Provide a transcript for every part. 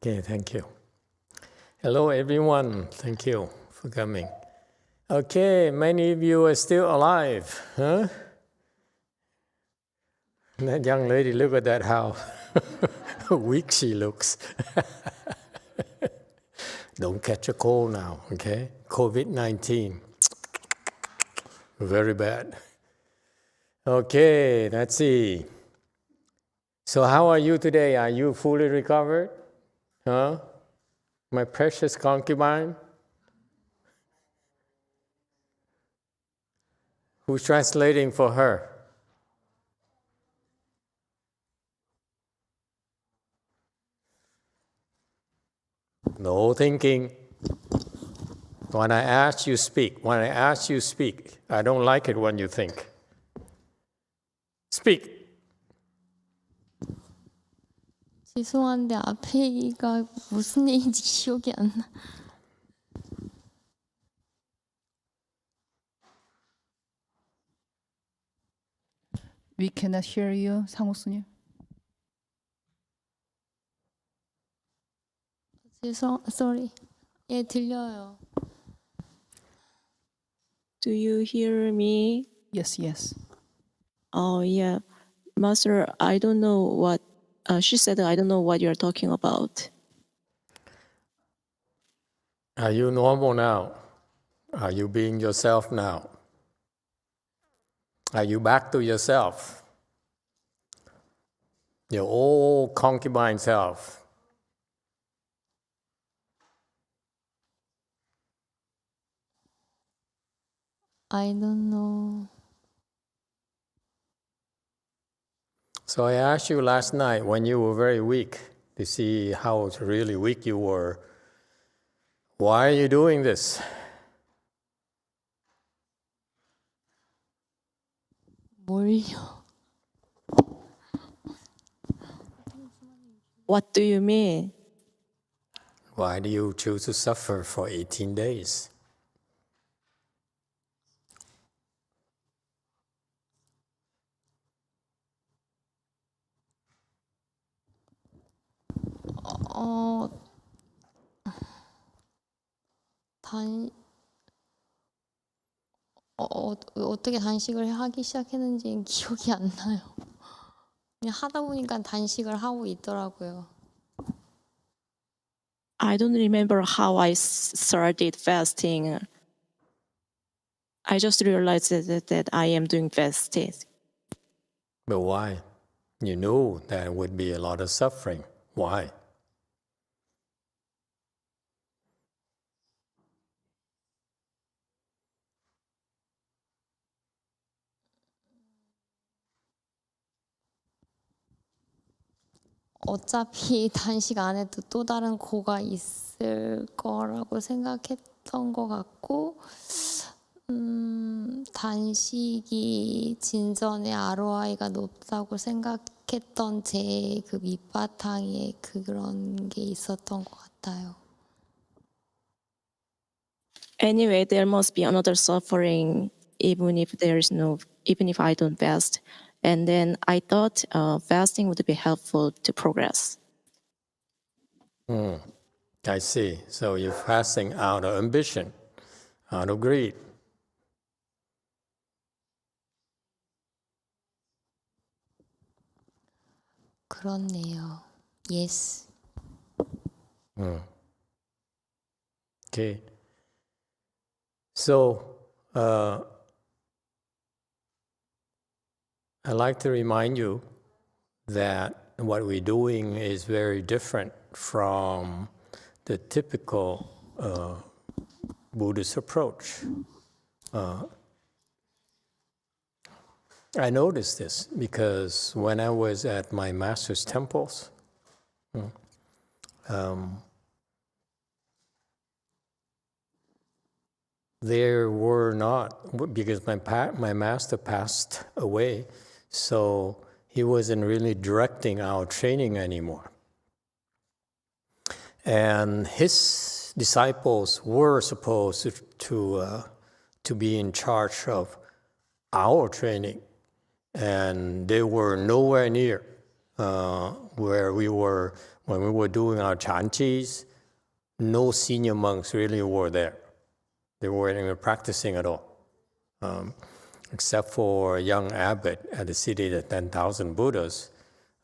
Okay, thank you. Hello, everyone. Thank you for coming. Okay, many of you are still alive, huh? That young lady, look at that, how weak she looks. Don't catch a cold now, okay? COVID-19, very bad. Okay, let's see. So how are you today? Are you fully recovered? Huh? My precious concubine? Who's translating for her? No thinking. When I ask you, speak. When I ask you, speak. I don't like it when you think. Speak. 죄송한데 앞에 얘기가 무슨 얘기인지 기억이 안 나. We cannot hear you, 상옥수님. sorry. 예, 들려요. Do you hear me? Yes, yes. Oh, yeah. Master, I don't know what, she said, I don't know what you're talking about. Are you normal now? Are you being yourself now? Are you back to yourself? Your old concubine self. I don't know. So I asked you last night when you were very weak to see how really weak you were. Why are you doing this? 뭘요? What do you mean? Why do you choose to suffer for 18 days? 어떻게 단식을 하기 시작했는지 기억이 안 나요. 그냥 하다 보니까 단식을 하고 있더라고요. I don't remember how I started fasting. I just realized that I am doing fasting. But why? You knew there would be a lot of suffering. Why? 어차피 단식 안 해도 또 다른 고가 있을 거라고 생각했던 것 같고, 단식이 진전의 ROI가 높다고 생각했던 제 그 밑바탕에 그런 게 있었던 것 같아요. Anyway, there must be another suffering, even if I don't fast. And then I thought fasting would be helpful to progress. I see. So you're fasting out of ambition, out of greed. 그렇네요. Yes. Okay. So I'd like to remind you that what we're doing is very different from the typical Buddhist approach. I noticed this because when I was at my master's temples, there were not, because my master passed away, so he wasn't really directing our training anymore. And his disciples were supposed to be in charge of our training, and they were nowhere near when we were doing our chantis, no senior monks really were there. They weren't even practicing at all, except for a young abbot at the city of 10,000 Buddhas,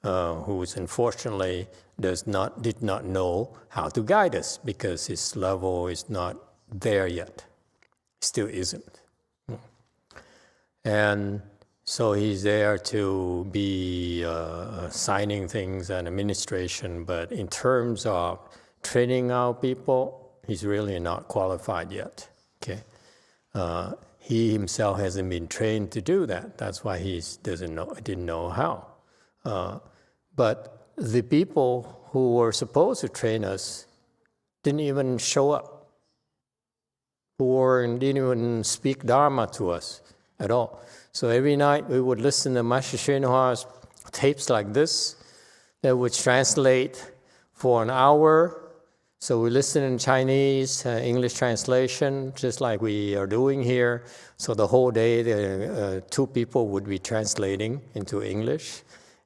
who unfortunately did not know how to guide us because his level is not there yet, still isn't. And so he's there to be signing things and administration, but in terms of training our people, he's really not qualified yet. Okay, he himself hasn't been trained to do that. That's why he didn't know how. But the people who were supposed to train us didn't even show up, didn't even speak Dharma to us at all. So every night we would listen to Master YongHua's tapes like this that would translate for an hour. So we listen in Chinese, English translation, just like we are doing here. So the whole day, two people would be translating into English.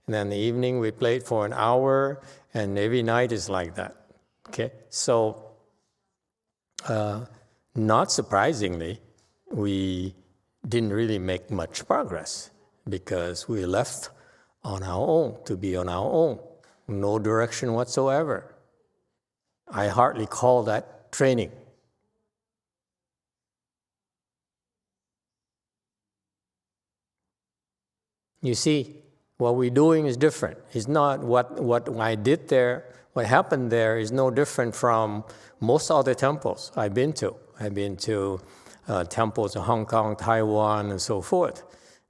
And then in the evening, we played for an hour, and every night is like that. Okay, so not surprisingly, we didn't really make much progress because we left on our own, to be on our own, no direction whatsoever. I hardly call that training. You see, what we're doing is different. It's not what I did there, what happened there is no different from most other temples I've been to. I've been to temples in Hong Kong, Taiwan, and so forth,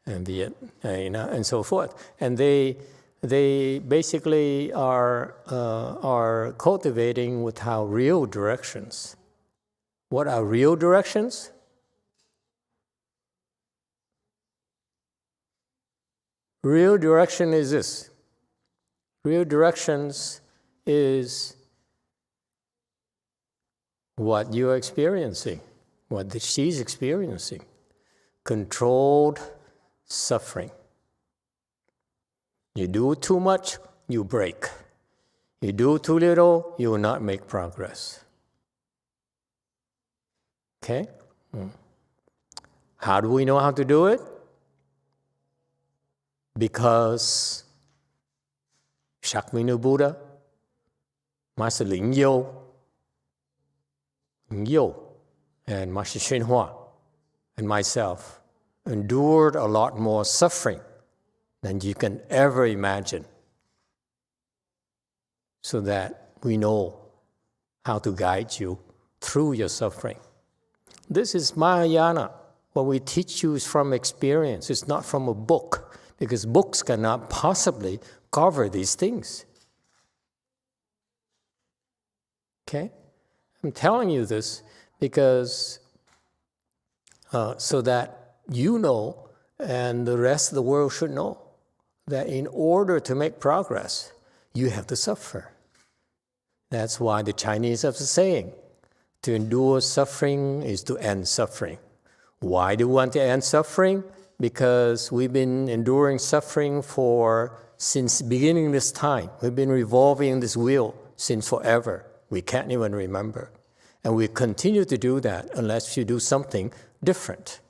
and and so forth. And they basically are cultivating with our real directions. What are real directions? Real direction is this. Real directions is what you're experiencing, what she's experiencing. Controlled suffering. You do too much, you break. You do too little, you will not make progress. Okay? How do we know how to do it? Because Shakyamuni Buddha, Master Lin Yu, and Master YongHua, and myself endured a lot more suffering than you can ever imagine, so that we know how to guide you through your suffering. This is Mahayana. What we teach you is from experience. It's not from a book, because books cannot possibly cover these things. Okay? I'm telling you this because so that you know, and the rest of the world should know, that in order to make progress, you have to suffer. That's why the Chinese have a saying, to endure suffering is to end suffering. Why do we want to end suffering? Because we've been enduring suffering since beginning this time. We've been revolving this wheel since forever. We can't even remember. And we continue to do that unless you do something different,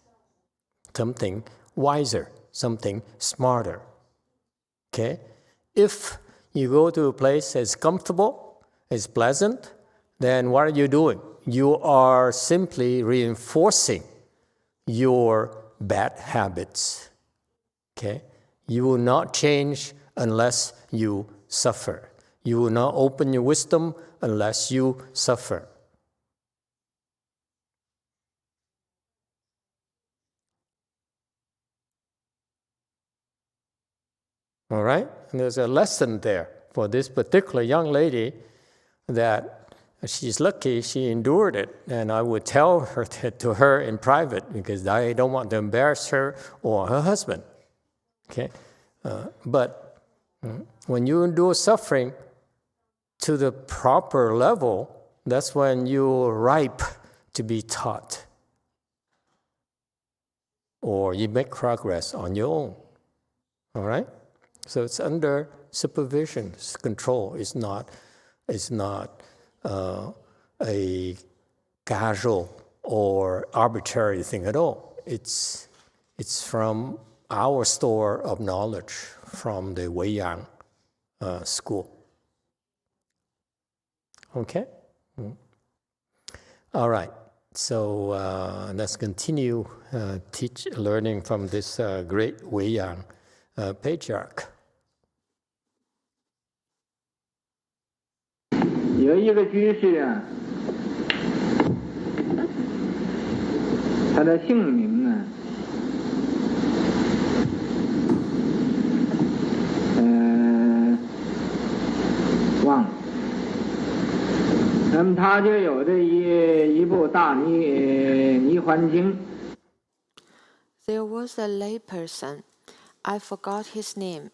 something wiser, something smarter. Okay? If you go to a place that's comfortable, it's pleasant, then what are you doing? You are simply reinforcing your bad habits. Okay? You will not change unless you suffer. You will not open your wisdom unless you suffer. All right? And there's a lesson there for this particular young lady that she's lucky she endured it, and I would tell her to her in private because I don't want to embarrass her or her husband. Okay, but when you endure suffering to the proper level, that's when you're ripe to be taught, or you make progress on your own. All right, So it's under supervision, it's control. It's not a casual or arbitrary thing at all. It's from our store of knowledge from the Weiyang school. Okay? All right. So let's continue learning from this great Weiyang patriarch. 有一个居士啊，他的姓名呢，忘了。那么他就有着一部大泥环经。There was a layperson, I forgot his name.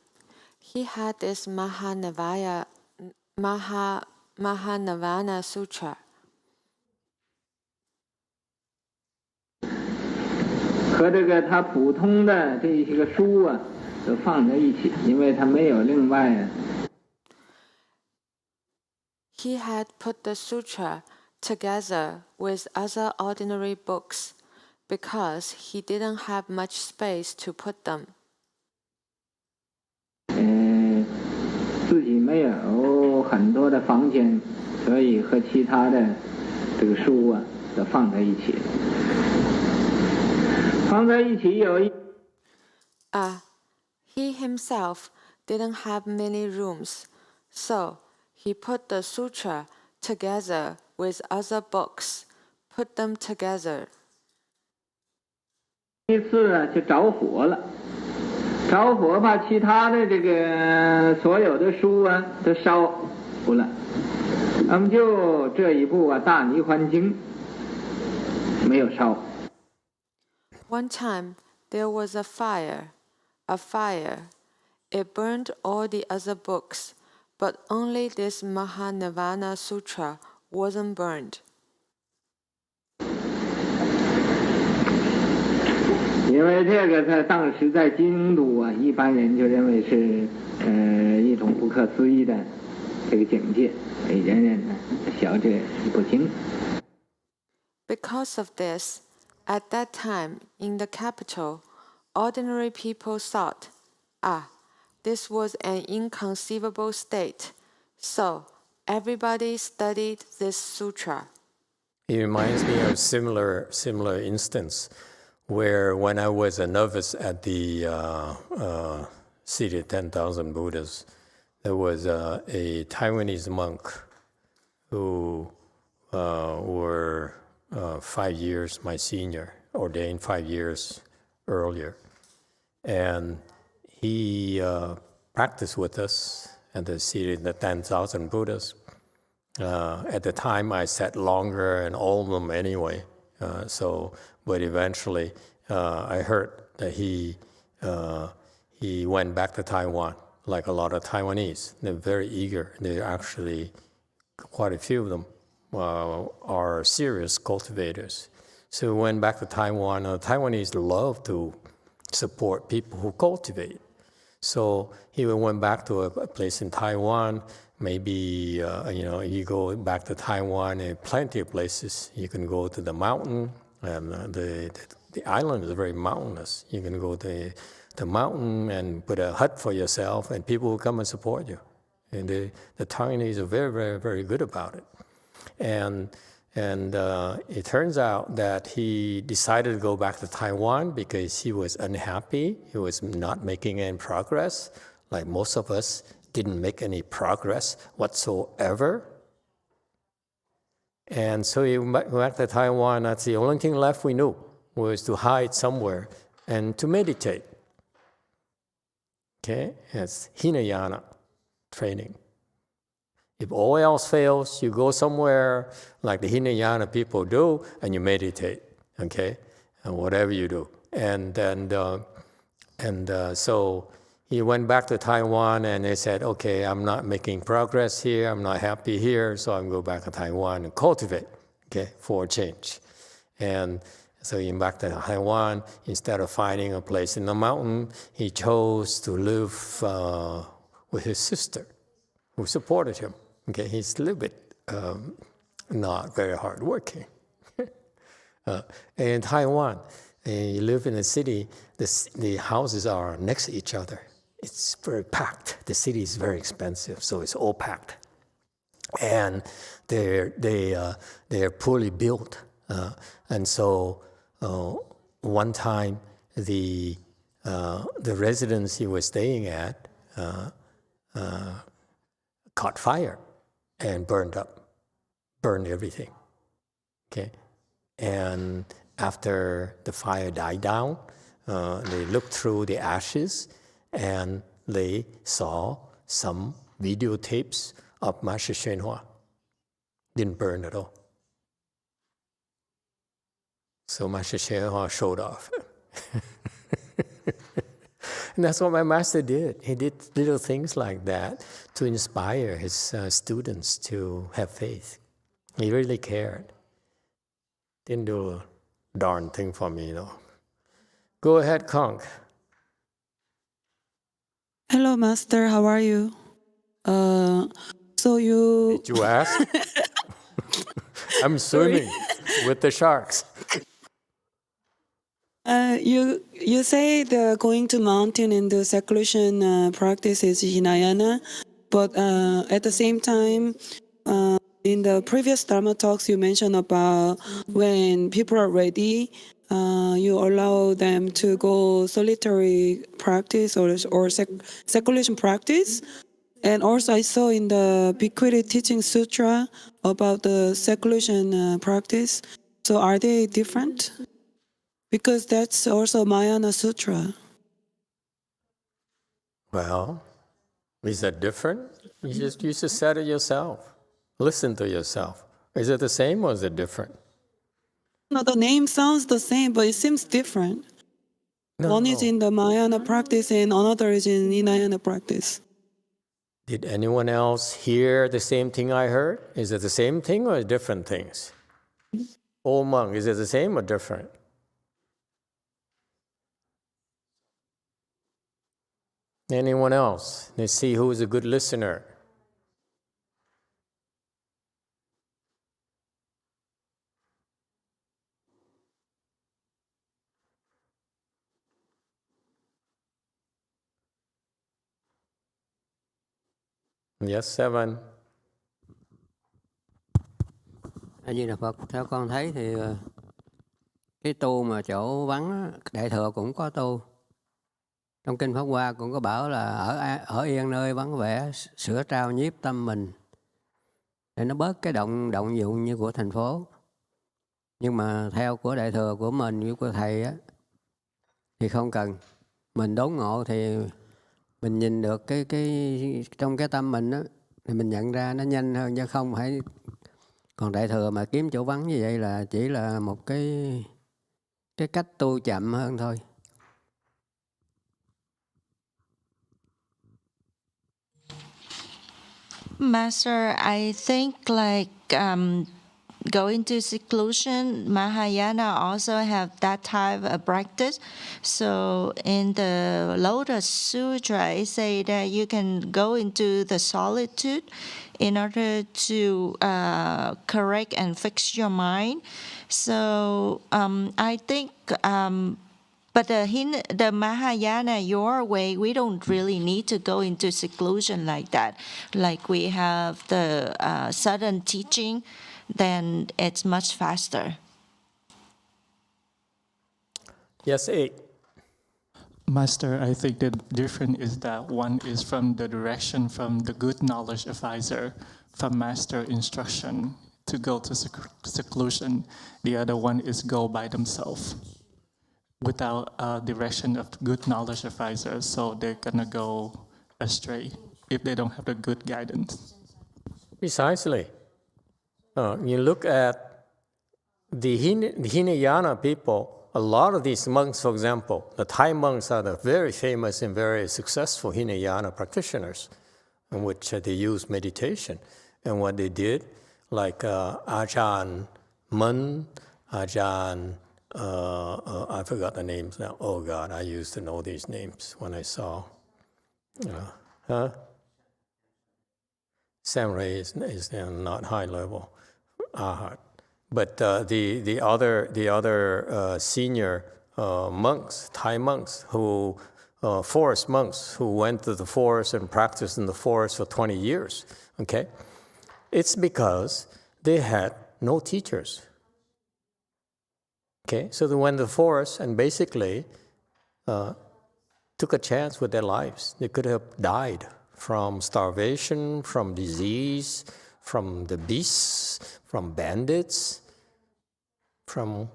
He had this Mahanavana Sutra. 和这个他普通的这些个书啊，都放在一起，因为他没有另外。He had put the sutra together with other ordinary books because he didn't have much space to put them. 自己没有很多的房间，所以和其他的这个书啊都放在一起。放在一起有一。He himself didn't have many rooms, so he put the sutra together with other books, put them together. 一次啊，就着火了，着火把其他的这个所有的书啊都烧了，那么就这一部啊《大泥环经》没有烧。One time there was a fire. It burned all the other books, but only this Mahanavana Sutra wasn't burned. 因为这个在当时在京都啊，一般人就认为是一种不可思议的这个境界，所以人人呢晓这不精。Because of this, at that time in the capital, ordinary people thought, this was an inconceivable state, so everybody studied this sutra. It reminds me of similar instance where when I was a novice at the City of 10,000 Buddhas, there was a Taiwanese monk who were 5 years my senior, ordained 5 years earlier. And he practiced with us at the City of the 10,000 Buddhas. At the time, I sat longer and all of them anyway. But eventually, I heard that he went back to Taiwan, like a lot of Taiwanese. They're very eager. They're actually, quite a few of them are serious cultivators. So he went back to Taiwan. Taiwanese love to support people who cultivate. So he went back to a place in Taiwan. Maybe, you go back to Taiwan and plenty of places. You can go to the mountain, and the island is very mountainous. You can go to the mountain and put a hut for yourself, and people will come and support you. And the Taiwanese are very, very, very good about it. And it turns out that he decided to go back to Taiwan because he was unhappy. He was not making any progress. Like most of us didn't make any progress whatsoever. And so he went back to Taiwan. That's the only thing left we knew, was to hide somewhere and to meditate. Okay, it's Hinayana training. If all else fails, you go somewhere like the Hinayana people do, and you meditate. Okay, and whatever you do, so he went back to Taiwan, and they said, "Okay, I'm not making progress here. I'm not happy here, so I'm going to go back to Taiwan and cultivate, okay, for a change." And So he went back to Taiwan. Instead of finding a place in the mountain, he chose to live with his sister, who supported him. Okay, he's a little bit not very hardworking. In Taiwan, you live in a city, the houses are next to each other. It's very packed. The city is very expensive, so it's all packed. And they're poorly built. And so one time, the residence he was staying at caught fire and burned everything. Okay, and after the fire died down, they looked through the ashes and they saw some videotapes of Master YongHua. Didn't burn at all. So Master YongHua showed off. And that's what my master did. He did little things like that to inspire his students to have faith. He really cared. Didn't do a darn thing for me, though. Go ahead, Conk. Hello, Master. How are you? So you... Did you ask? I'm swimming with the sharks. You say the going to mountain and the seclusion practice is Hinayana, but at the same time, in the previous Dharma talks, you mentioned about when people are ready, you allow them to go solitary practice or seclusion practice. And also I saw in the Bhikkhuri Teaching Sutra about the seclusion practice. So are they different? Because that's also Mahayana Sutra. Well, is that different? You just said it yourself. Listen to yourself. Is it the same or is it different? No, the name sounds the same, but it seems different. One is in the Mahayana practice and another is in Hinayana practice. Did anyone else hear the same thing I heard? Is it the same thing or different things? Old monk, is it the same or different? Anyone else? Let's see who is a good listener. Yes, 7. A Di Đà Phật, theo con thấy thì cái tu mà chỗ vắng á, Đại Thừa cũng có tu. Trong Kinh Pháp Hoa cũng có bảo là ở yên nơi vắng vẻ, sửa trao nhiếp tâm mình để nó bớt cái động dụng như của thành phố. Nhưng mà theo của Đại Thừa của mình với của thầy á thì không cần. Mình đốn ngộ thì mình nhìn được cái trong cái tâm mình á thì mình nhận ra nó nhanh hơn chứ không phải. Còn Đại Thừa mà kiếm chỗ vắng như vậy là chỉ là một cái cách tu chậm hơn thôi. Master, I think like going to seclusion, Mahayana also have that type of practice. So in the Lotus Sutra, it say that you can go into the solitude in order to correct and fix your mind. So I think, but the Mahayana, your way, we don't really need to go into seclusion like that. Like we have the sudden teaching, then it's much faster. Yes, 8. Master, I think the difference is that one is from the direction from the good knowledge advisor, from master instruction to go to seclusion. The other one is go by themselves without direction of good knowledge advisor, so they're gonna go astray if they don't have the good guidance. Precisely. You look at the Hinayana people, a lot of these monks, for example, the Thai monks are the very famous and very successful Hinayana practitioners in which they use meditation. And what they did, like Ajahn Mun, Ajahn I forgot the names now. Oh God, I used to know these names when I saw. Samurai is not high level arhat, but the other senior monks, Thai monks, who forest monks who went to the forest and practiced in the forest for 20 years. Okay, it's because they had no teachers. Okay, so they went to the forest and basically took a chance with their lives. They could have died from starvation, from disease, from the beasts, from bandits, from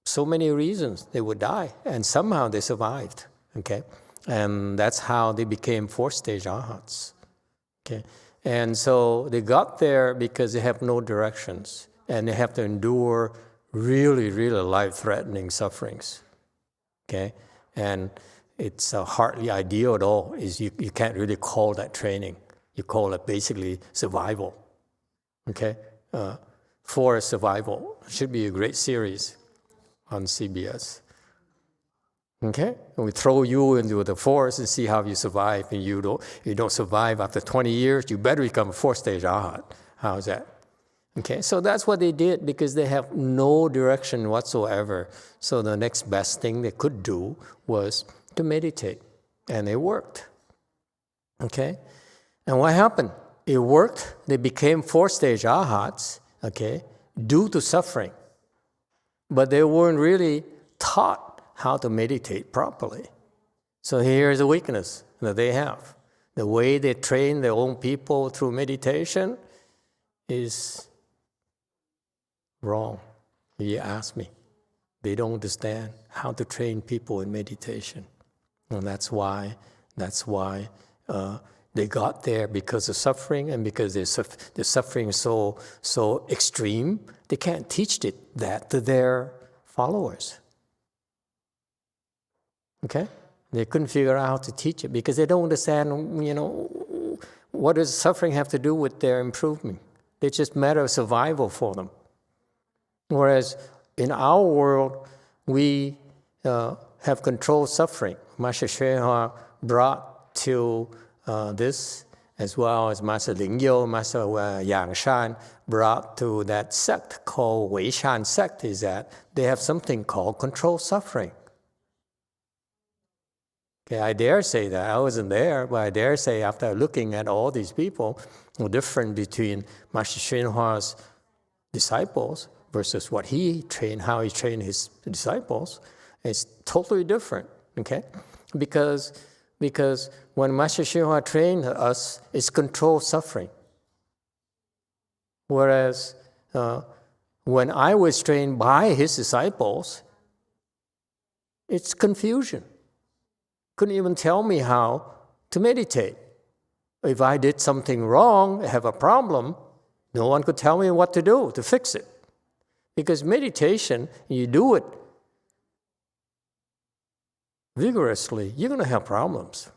so many reasons they would die, and somehow they survived. Okay, and that's how they became fourth-stage arhats. Okay, and so they got there because they have no directions, and they have to endure really, really life-threatening sufferings. Okay, and it's hardly ideal at all. You can't really call that training. You call it basically survival. Okay, forest survival should be a great series on CBS. Okay, and we throw you into the forest and see how you survive. And you don't survive after 20 years. You better become a fourth-stage arhat. How's that? Okay, so that's what they did because they have no direction whatsoever. So the next best thing they could do was to meditate, and it worked. Okay, and what happened? It worked. They became fourth-stage arhats. Okay, due to suffering, but they weren't really taught how to meditate properly. So here's a weakness that they have. The way they train their own people through meditation is wrong. You ask me. They don't understand how to train people in meditation. And that's why they got there because of suffering, and because the suffering is so extreme, they can't teach that to their followers. Okay? They couldn't figure out how to teach it because they don't understand, what does suffering have to do with their improvement? It's just a matter of survival for them. Whereas in our world, we have controlled suffering. Master YongHua brought to this, as well as Master Lingyou, Master Yangshan brought to that sect called Weishan sect, is that they have something called controlled suffering. Okay, I dare say that. I wasn't there, but I dare say after looking at all these people, the difference between Master YongHua's disciples versus what he trained, how he trained his disciples, is totally different. Okay, because when Master YongHua trained us, it's controlled suffering. Whereas when I was trained by his disciples, it's confusion. Couldn't even tell me how to meditate. If I did something wrong, have a problem, no one could tell me what to do to fix it. Because meditation, you do it vigorously, you're going to have problems.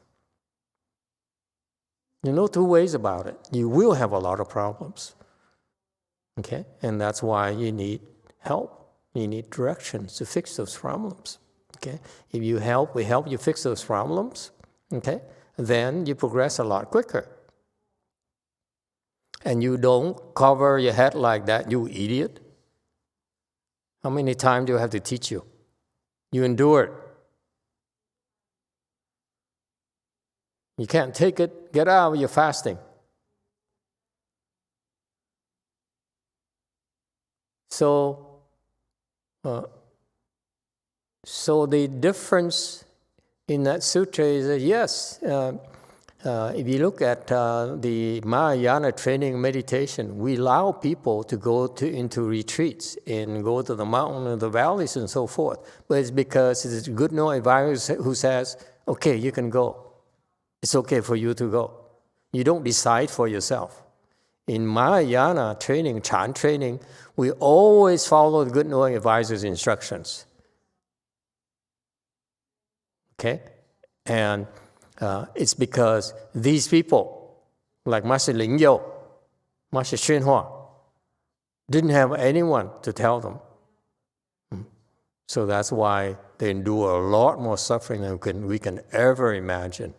Two ways about it. You will have a lot of problems. Okay? And that's why you need help. You need directions to fix those problems. Okay? If we help you fix those problems, okay? Then you progress a lot quicker. And you don't cover your head like that, you idiot. How many times do I have to teach you? You endure it. You can't take it, get out, you're fasting. So the difference in that sutra is that, yes, if you look at the Mahayana training meditation, we allow people to go into retreats and go to the mountain and the valleys and so forth. But it's because it's a good no advisor who says, okay, you can go. It's okay for you to go. You don't decide for yourself. In Mahayana training, Chan training, we always follow the good knowing advisor's instructions. Okay? And it's because these people, like Master Lingyou, Master YongHua, didn't have anyone to tell them. So that's why they endure a lot more suffering than we can ever imagine.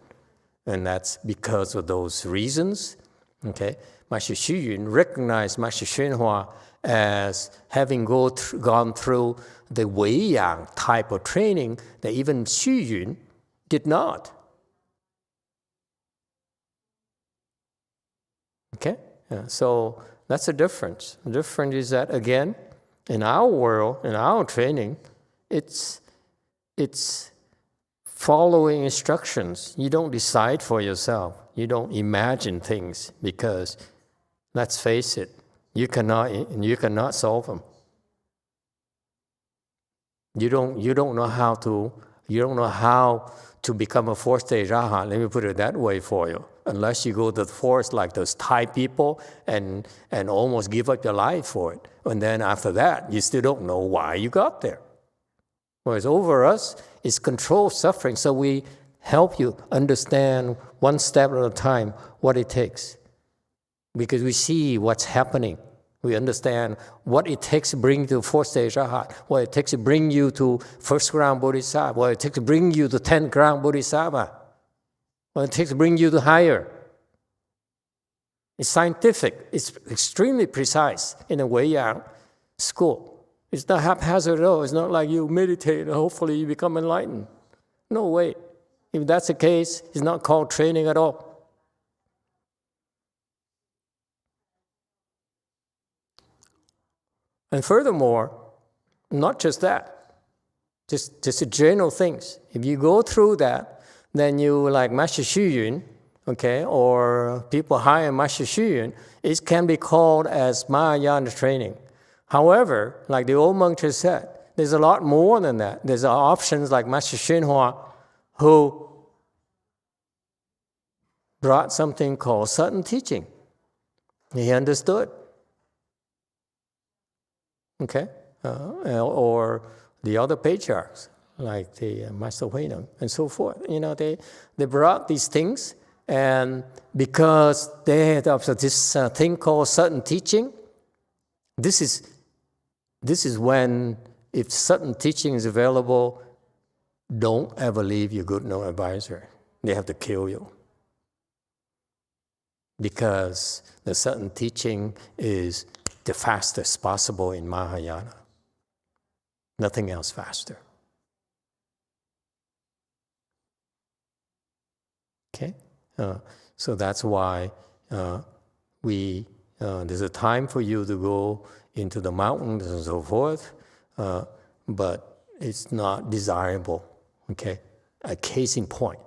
And that's because of those reasons. Okay? Master Xu Yun recognized Master YongHua as having gone through the Wei Yang type of training that even Xu Yun did not. Okay? Yeah, so that's a difference. The difference is that, again, in our world, in our training, it's following instructions. You don't decide for yourself. You don't imagine things because, let's face it, you cannot solve them. You don't know how to become a fourth-stage arhat. Let me put it that way for you. Unless you go to the forest like those Thai people and almost give up your life for it. And then after that, you still don't know why you got there. Whereas over us, it's controlled suffering. So we help you understand one step at a time what it takes. Because we see what's happening. We understand what it takes to bring you to fourth-stage arhat, what it takes to bring you to first-ground bodhisattva, what it takes to bring you to 10th-ground bodhisattva, what it takes to bring you to higher. It's scientific. It's extremely precise in a Wei Yang school. It's not haphazard at all. It's not like you meditate and hopefully you become enlightened. No way. If that's the case, it's not called training at all. And furthermore, not just that, just general things. If you go through that, then you, like Master Xu Yun, okay, or people higher Master Xu Yun, it can be called as Mahayana training. However, like the old monk just said, there's a lot more than that. There's options like Master YongHua, who brought something called sudden teaching. He understood. Okay? Or the other patriarchs, like the Master Huineng and so forth. You know, they brought these things, and because they had this thing called sudden teaching, this is when, if sudden teaching is available, don't ever leave your good no advisor. They have to kill you. Because the sudden teaching is the fastest possible in Mahayana. Nothing else faster. Okay? So that's why there's a time for you to go into the mountains and so forth, but it's not desirable. Okay? A case in point.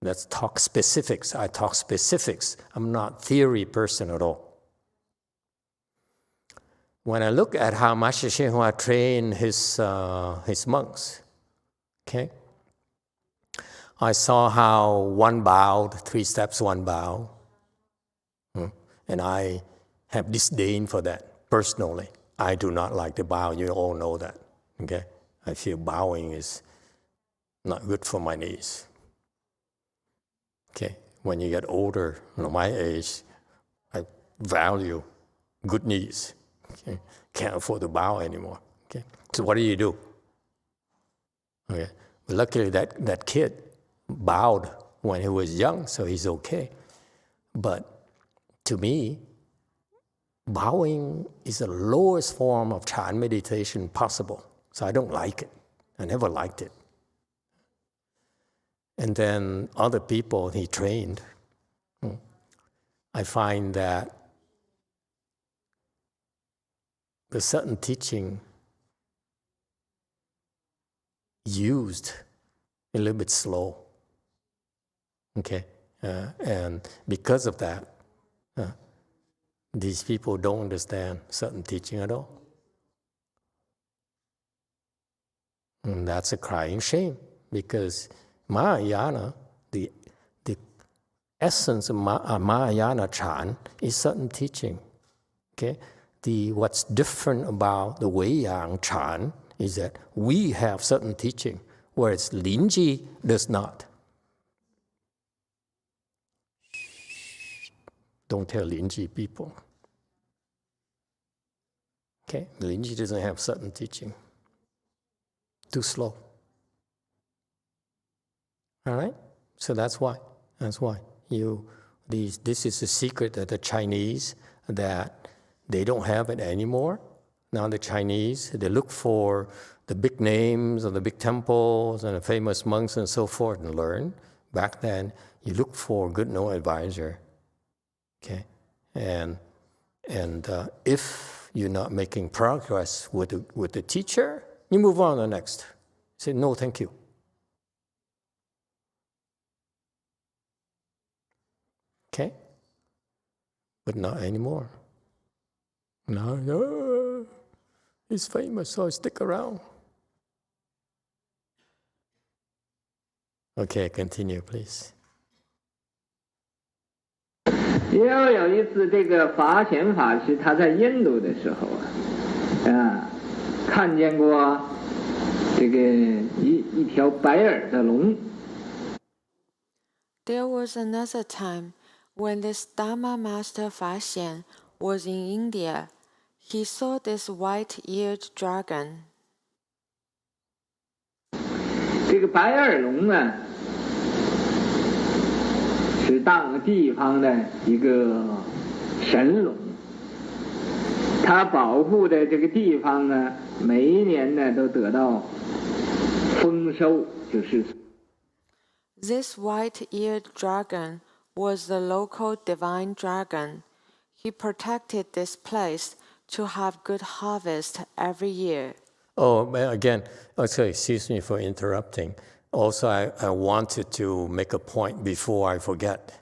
Let's talk specifics. I talk specifics. I'm not theory person at all. When I look at how Master YongHua trained his monks, okay, I saw how one bowed, 3 steps, 1 bow, and I have disdain for that personally. I do not like to bow. You all know that. Okay, I feel bowing is not good for my knees. Okay, when you get older, my age, I value good knees. Okay. Can't afford to bow anymore. Okay. So what do? Okay. But luckily that kid bowed when he was young, so he's okay. But to me, bowing is the lowest form of Chan meditation possible. So I don't like it. I never liked it. And then other people he trained, I find that the sudden teaching used a little bit slow, okay? And because of that, these people don't understand sudden teaching at all. And that's a crying shame, because Mahayana, the essence of Mahayana Chan is sudden teaching, okay? What's different about the Wei Yang Chan is that we have certain teaching, whereas Linji does not. Don't tell Linji people. Okay, Linji doesn't have certain teaching. too slow. All right? So that's why. That's why. This is a secret that the Chinese, that they don't have it anymore. Now the Chinese, they look for the big names of the big temples and the famous monks and so forth and learn. Back then, you look for good no advisor. Okay? And if you're not making progress with the teacher, you move on to the next. Say, no, thank you. Okay? But not anymore. No, he's famous, so I stick around. Okay, continue, please. 也有一次，这个法显法师他在印度的时候看见过这个一条白耳的龙。There was another time when this Dharma master Fa Xian was in India. He saw this white-eared dragon. 这个白耳龙呢，是当个地方的一个神龙，它保护的这个地方呢，每一年呢都得到丰收，就是。This white-eared dragon was the local divine dragon. He protected this place to have good harvest every year. Oh, again, okay, excuse me for interrupting. Also, I wanted to make a point before I forget,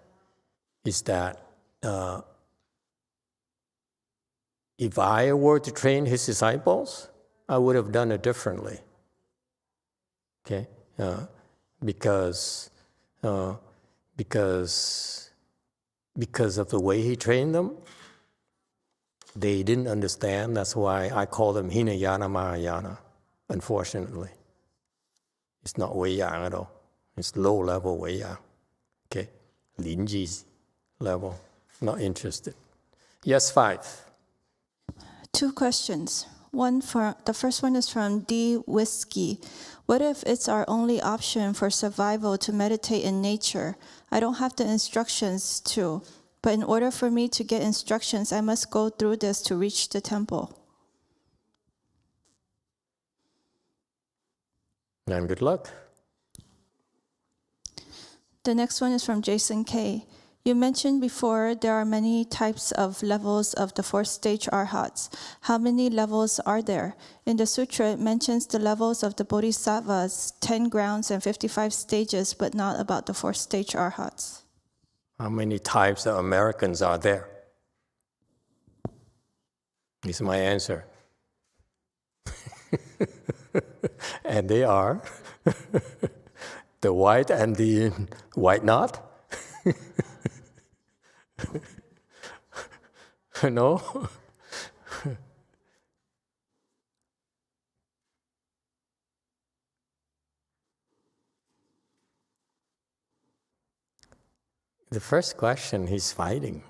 is that if I were to train his disciples, I would have done it differently. Okay? Because of the way he trained them, they didn't understand. That's why I call them Hinayana Mahayana, unfortunately. It's not Wei Yang at all. It's low-level Wei Yang. Okay? Linji's level. Not interested. Yes, 5. 2 questions. The first one is from D. Whiskey. What if it's our only option for survival to meditate in nature? I don't have the instructions to, but in order for me to get instructions, I must go through this to reach the temple. And good luck. The next one is from Jason K. You mentioned before there are many types of levels of the 4th stage arhats. How many levels are there? In the sutra, it mentions the levels of the bodhisattvas, 10 grounds and 55 stages, but not about the 4th stage arhats. How many types of Americans are there? Is my answer. And they are the white and the white not. No? The first question, he's fighting.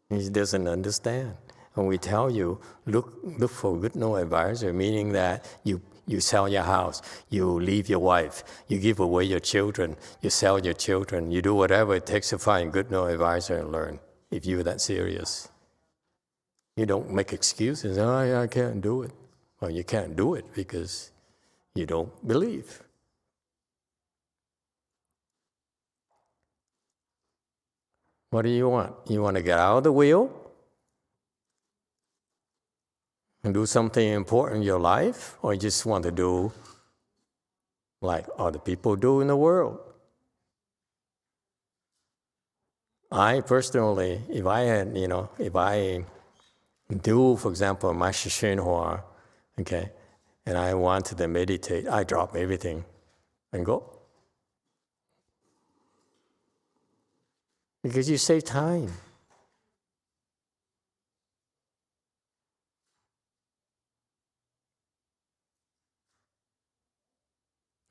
He doesn't understand. When we tell you, look for good no advisor, meaning that you sell your house, you leave your wife, you give away your children, you sell your children, you do whatever it takes to find good no advisor and learn, if you're that serious. You don't make excuses, I can't do it. Well, you can't do it because you don't believe. What do you want? You want to get out of the wheel? And do something important in your life? Or you just want to do like other people do in the world? I personally, if I do, for example, Master YongHua, okay, and I wanted to meditate, I drop everything and go. Because you save time.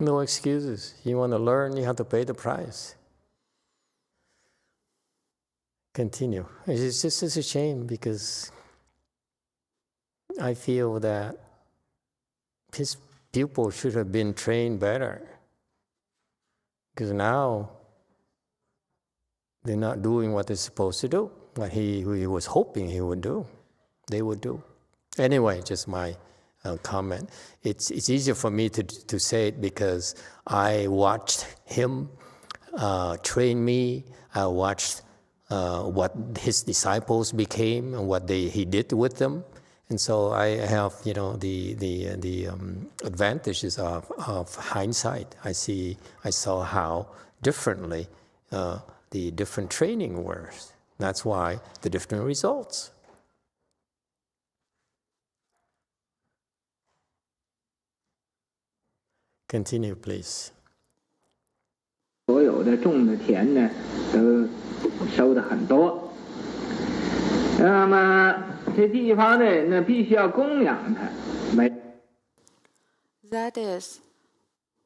No excuses. You want to learn, you have to pay the price. Continue. It's just a shame because I feel that his pupils should have been trained better. Because now they're not doing what they're supposed to do, what he was hoping he would do, they would do. Anyway, just my comment. It's easier for me to say it because I watched him train me. I watched what his disciples became and what he did with them. And so I have, the advantages of hindsight. I saw how differently the different training works. That's why the different results. Continue, please. 所有的种的田呢，都收的很多。那么这地方的人呢，必须要供养他。That is,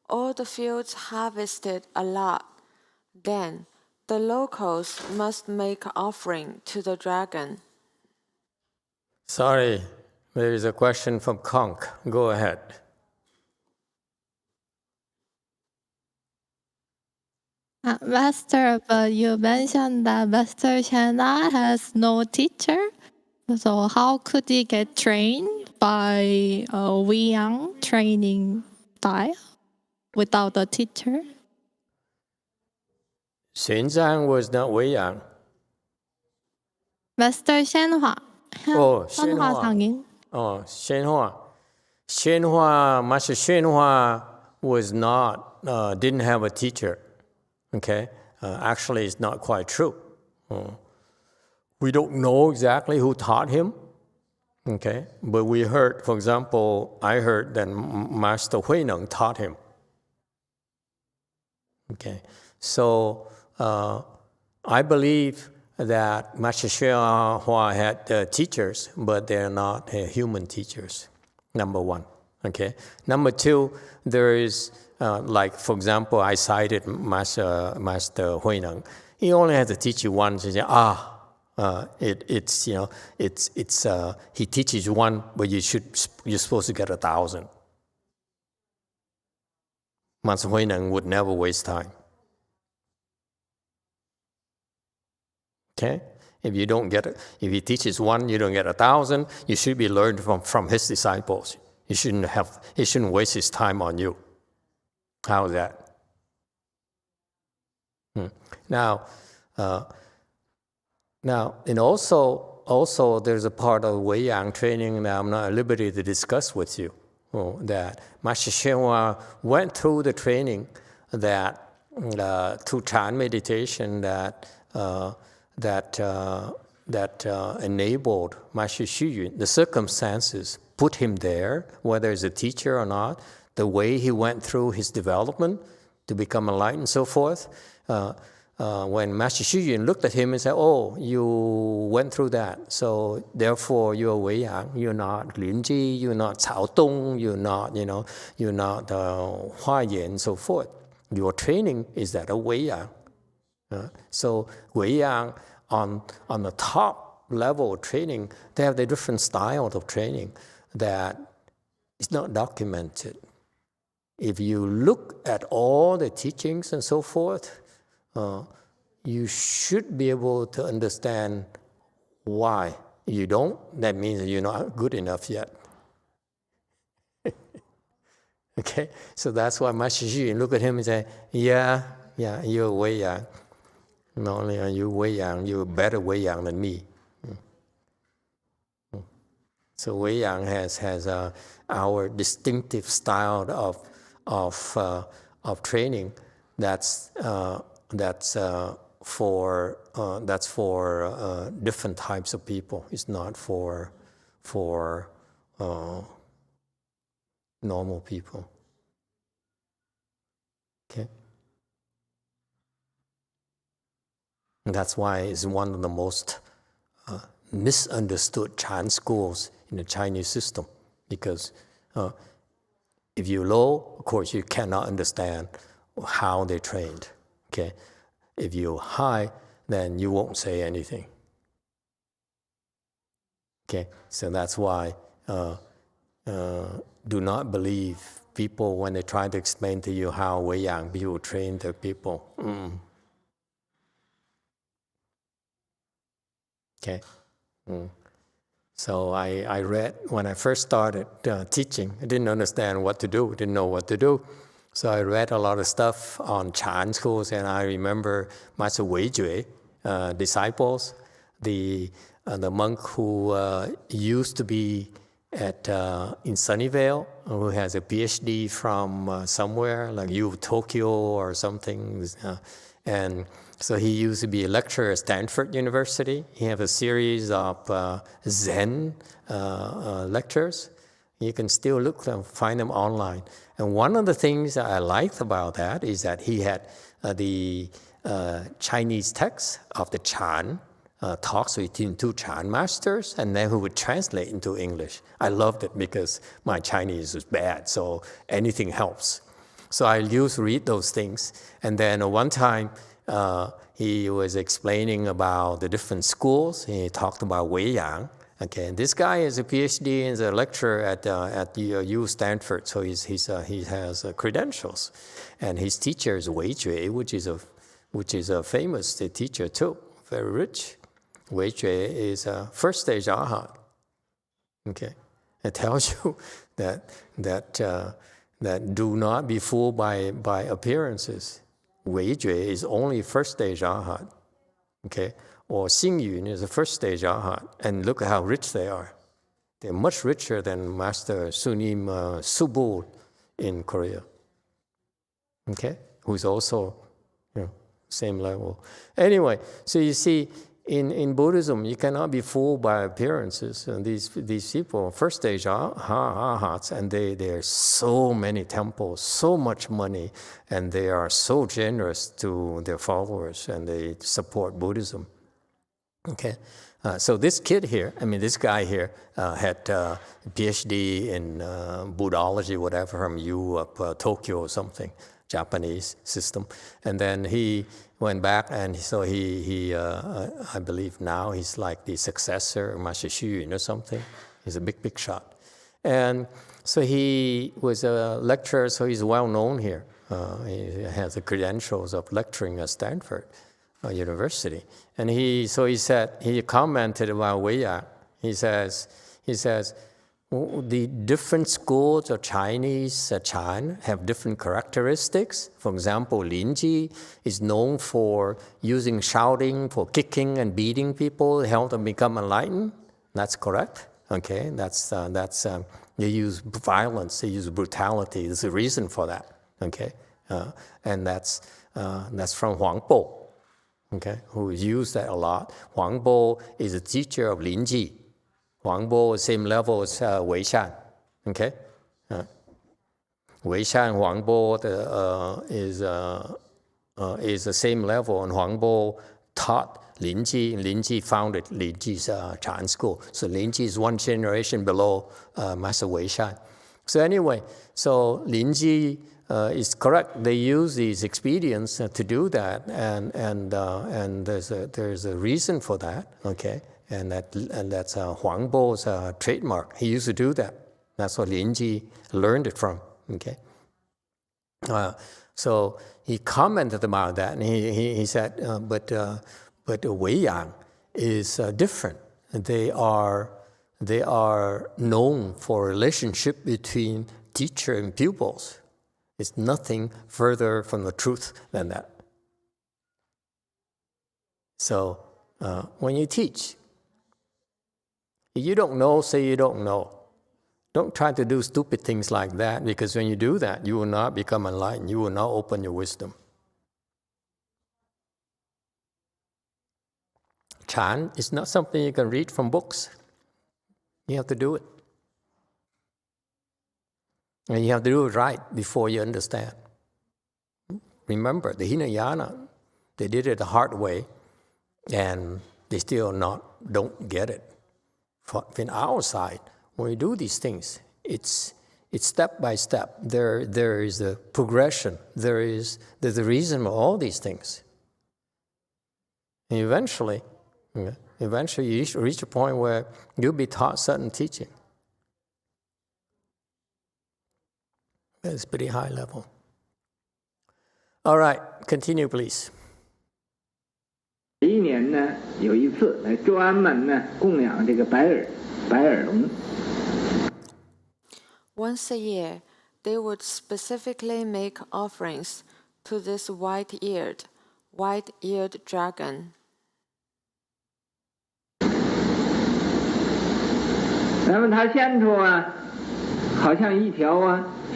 all the fields harvested a lot. Then the locals must make offering to the dragon. Sorry, there is a question from Conk. Go ahead. Master, but you mentioned that Master Shanna has no teacher. So how could he get trained by Wei Yang training style without a teacher? Xuanzang was not Wei Yang. Master Shenhua. Oh, Shenhua Sangin. Oh, Shenhua. Master Shenhua was not, didn't have a teacher. Okay, actually, it's not quite true. We don't know exactly who taught him. Okay, but we heard, for example, I heard that Master Huineng taught him. Okay, so I believe that Master Hua had teachers, but they're not human teachers. Number one. Okay, number two, there is. Like, for example, I cited Master Huineng. He only has to teach you once. He he teaches one, but you're supposed to get 1,000. Master Huineng would never waste time. Okay, if he teaches one, you don't get 1,000. You should be learned from his disciples. He shouldn't waste his time on you. How is that? Now, and also there's a part of Wei Yang training that I'm not at liberty to discuss with you. That Master Shenhua went through the training that through Chan meditation that enabled Master Xu. The circumstances put him there, whether he's a teacher or not. The way he went through his development to become enlightened and so forth. When Master Xu Yun looked at him and said, "Oh, you went through that, so therefore you're Wei Yang. You're not Lin Ji. You're not Cao Dong. You're not, you're not Hua Yan and so forth. Your training is that of Wei Yang." So Wei Yang on the top level of training, they have the different styles of training that is not documented. If you look at all the teachings and so forth, you should be able to understand why. If you don't, that means that you're not good enough yet. Okay, so that's why Master Xu look at him and say, yeah, you're Wei Yang. Not only are you Wei Yang, you're a better Wei Yang than me. So Wei Yang has our distinctive style of training. That's for different types of people. It's not for normal people. Okay. And that's why it's one of the most misunderstood Chan schools in the Chinese system, because if you're low, of course, you cannot understand how they trained. Okay, if you're high, then you won't say anything. Okay, so that's why do not believe people when they try to explain to you how Weiyang people train their people. Okay. So I read, when I first started teaching, I didn't understand what to do, didn't know what to do. So I read a lot of stuff on Chan schools, and I remember Master Wei Jue, disciples, the monk who used to be in Sunnyvale, who has a PhD from somewhere, like Tokyo or something. And so he used to be a lecturer at Stanford University. He has a series of Zen lectures. You can still look them, find them online. And one of the things that I liked about that is that he had the Chinese text of the Chan, talks between two Chan masters, and then he would translate into English. I loved it because my Chinese is bad, so anything helps. So I used to read those things. And then one time, he was explaining about the different schools. He talked about Weiyang. Okay, and this guy is a PhD and is a lecturer at U Stanford, so he has credentials. And his teacher is Wei Jue, which is a famous teacher too, very rich. Wei Jue is a first stage arhat. Okay, it tells you that do not be fooled by appearances. Wei Jue is only first stage arhat. Okay, or Xing Yun is a first stage arhat, and look at how rich they are. They're much richer than Master Sunim Subul in Korea. Okay, who's also same level. Anyway, so you see, in Buddhism, you cannot be fooled by appearances. And these people, first stage arhats, and there are so many temples, so much money, and they are so generous to their followers, and they support Buddhism. Okay, so this this guy here had a PhD in Buddhology, whatever, from Tokyo or something, Japanese system. And then he went back, and so he I believe now he's like the successor of Master Xu Yun or something. He's a big shot. And so he was a lecturer, so he's well known here. He has the credentials of lecturing at Stanford University. And he commented about Weiyang. He says, the different schools of Chinese Chan have different characteristics. For example, Linji is known for using shouting, for kicking and beating people, help them become enlightened. That's correct. Okay, they use violence, they use brutality. There's a reason for that. Okay, and that's from Huangbo. Okay, who used that a lot. Huangbo is a teacher of Linji. Huangbo, same level as Weishan. Okay, Weishan, Huangbo is the same level, and Huangbo taught Linji, and Linji founded Linji's Chan school. So Linji is one generation below Master Weishan. So anyway, so Linji is correct. They use these expedients to do that, and there's a reason for that. Okay. And that's Huangbo's trademark. He used to do that. That's what Linji learned it from. Okay. So he commented about that, and he said, but Weiyang is different. They are known for a relationship between teacher and pupils. It's nothing further from the truth than that. So when you teach, if you don't know, say you don't know. Don't try to do stupid things like that, because when you do that, you will not become enlightened. You will not open your wisdom. Chan is not something you can read from books. You have to do it. And you have to do it right before you understand. Remember, the Hinayana, they did it the hard way, and they still don't get it. From our side, when we do these things, it's step by step. There is a progression. There's a reason for all these things. And eventually you reach a point where you'll be taught certain teaching. It's pretty high level. All right, continue, please. 一年呢有一次来专门呢供养这个白耳龙。Once a year, they would specifically make offerings to this white-eared dragon. 那么它现出啊，好像一条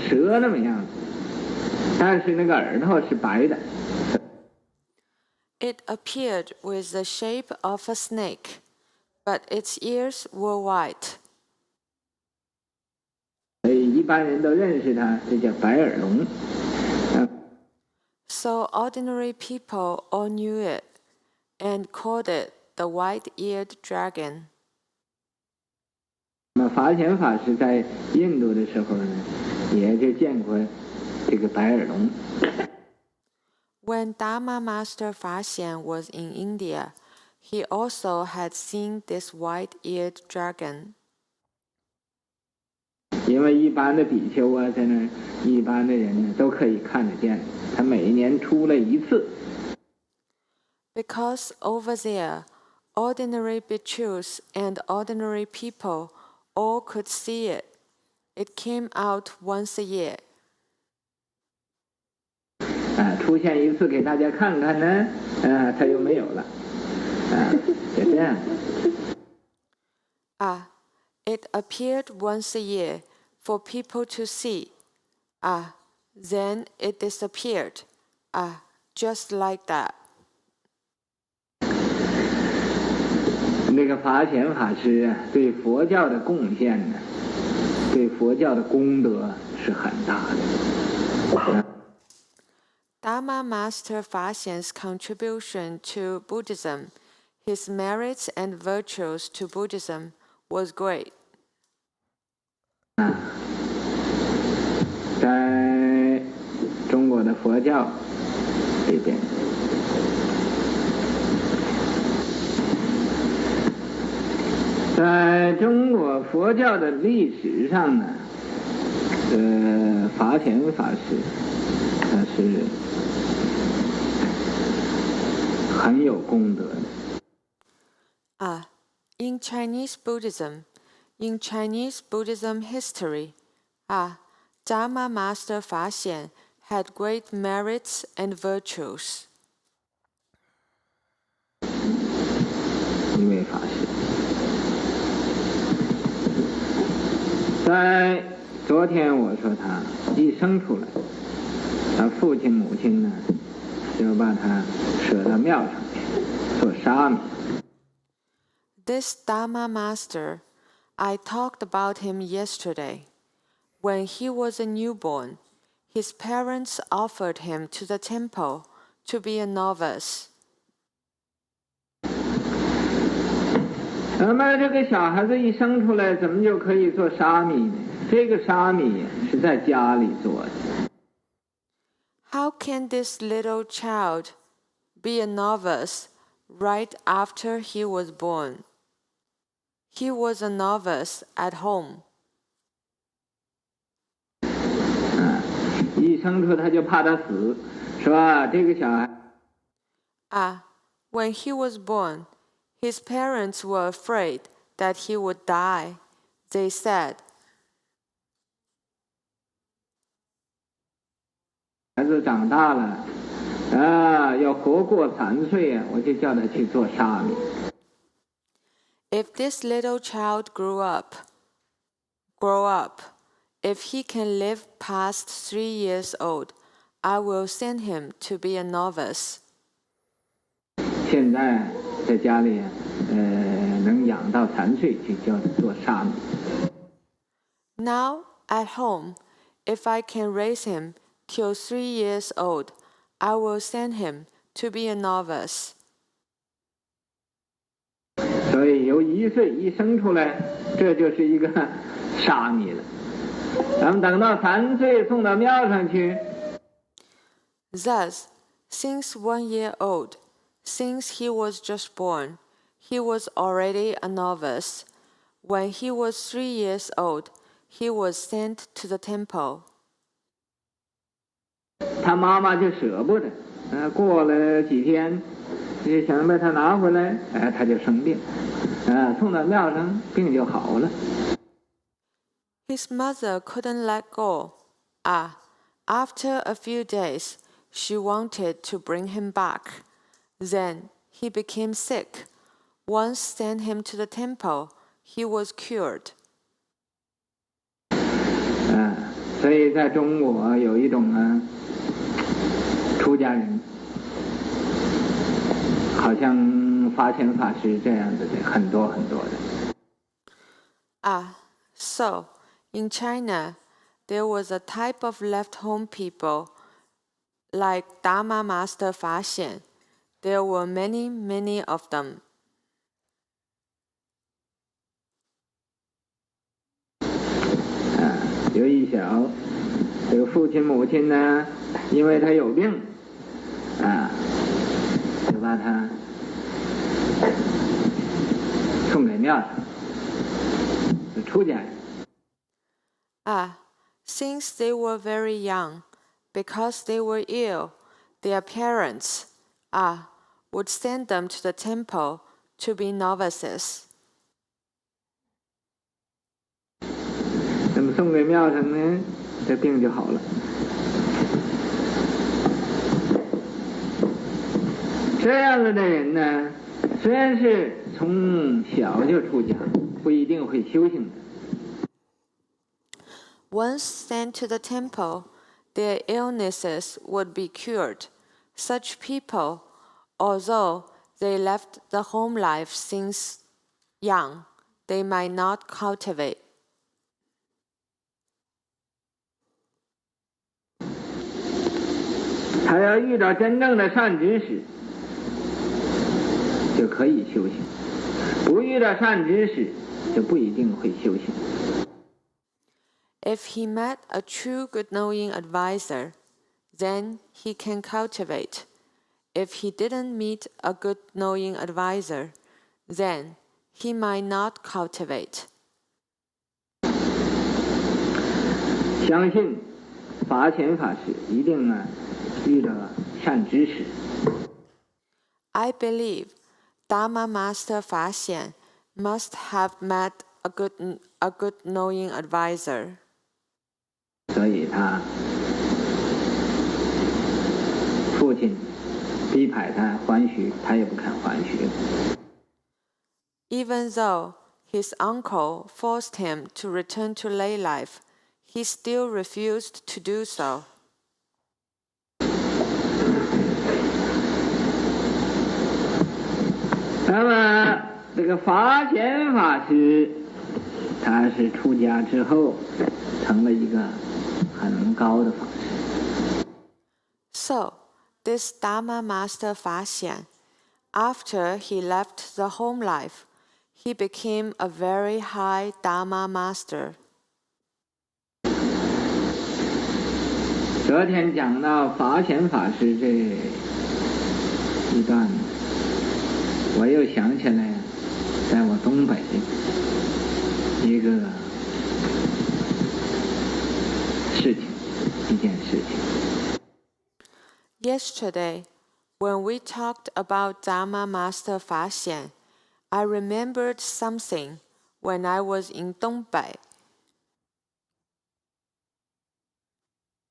蛇那么样子，但是那个耳朵是白的。It appeared with the shape of a snake, but its ears were white. 所以一般人都认识它，这叫白耳龙。So ordinary people all knew it and called it the white-eared dragon. 那么法显法师在印度的时候呢，也就见过这个白耳龙。When Dharma Master Fa Xian was in India, he also had seen this white-eared dragon. 因为一般的比丘啊，在那儿，一般的人呢都可以看得见，他每一年出来一次。Because over there, ordinary bhikkhus and ordinary people all could see it. It came out once a year. 出现一次给大家看看呢，它又没有了，就这样。It appeared once a year for people to see. Then it disappeared. Just like that. 那个法显法师啊，对佛教的贡献呢，对佛教的功德是很大的。Dharma Master Fa Xian's contribution to Buddhism, his merits and virtues to Buddhism was great. 在中国的佛教里边，在中国佛教的历史上呢，法显法师他是很有功德的。In Chinese Buddhism history, Dharma Master Fa Xian had great merits and virtues. 一位法师，在昨天我说他一生出来，他父亲母亲呢就把他舍到庙上去做沙弥。This Dharma Master, I talked about him yesterday. When he was a newborn, his parents offered him to the temple to be a novice. 那么这个小孩子一生出来，怎么就可以做沙弥呢？这个沙弥是在家里做的。How can this little child be a novice right after he was born? He was a novice at home. 一生出他就怕他死，是吧？这个小孩。When he was born, his parents were afraid that he would die. They said, 孩子长大了，要活过3岁啊，我就叫他去做沙弥。if this little child grow up, if he can live past 3 years old, I will send him to be a novice. 现在在家里，能养到3岁就叫他做沙弥。Now, at home, if I can raise him till 3 years old, I will send him to be a novice. 所以由1岁一生出来，这就是一个沙弥了。咱们等到3岁送到庙上去。Thus, since 1 year old, since he was just born, he was already a novice. When he was 3 years old, he was sent to the temple. 他妈妈就舍不得，过了几天，就想把他拿回来，他就生病，送到庙上，病就好了。His mother couldn't let go. After a few days, she wanted to bring him back. Then he became sick. Once sent him to the temple, he was cured. 所以在中国有一种出家人，好像法显法师这样子的很多很多的。So in China, there was a type of left-home people like Dharma Master Fa Xian. There were many, many of them. 有一小，这个父亲母亲呢，因为他有病，就把他送给庙上，是出家人。Since they were very young, because they were ill, their parents would send them to the temple to be novices. 那么送给庙上呢，这病就好了。这样子的人呢，虽然是从小就出家，不一定会修行的。Once sent to the temple, their illnesses would be cured. Such people, although they left the home life since young, they might not cultivate. 他要遇到真正的善知识，就可以修行；不遇到善知识，就不一定会修行。If he met a true good-knowing advisor, then he can cultivate. If he didn't meet a good-knowing advisor, then he might not cultivate. 相信法显法师一定遇到善知识。I believe Dharma Master Fa Xian must have met a good knowing advisor. 所以他父亲逼迫他还俗，他也不肯还俗。Even though his uncle forced him to return to lay life, he still refused to do so. 那么这个法显法师，他是出家之后成了一个很高的法师。So, this Dharma Master Fa Xian, after he left the home life, he became a very high Dharma master. 昨天讲到法显法师这一段，我又想起来，在我东北一个事情，一件事情。Yesterday, when we talked about Dharma Master Fa Xian, I remembered something when I was in Dongbei.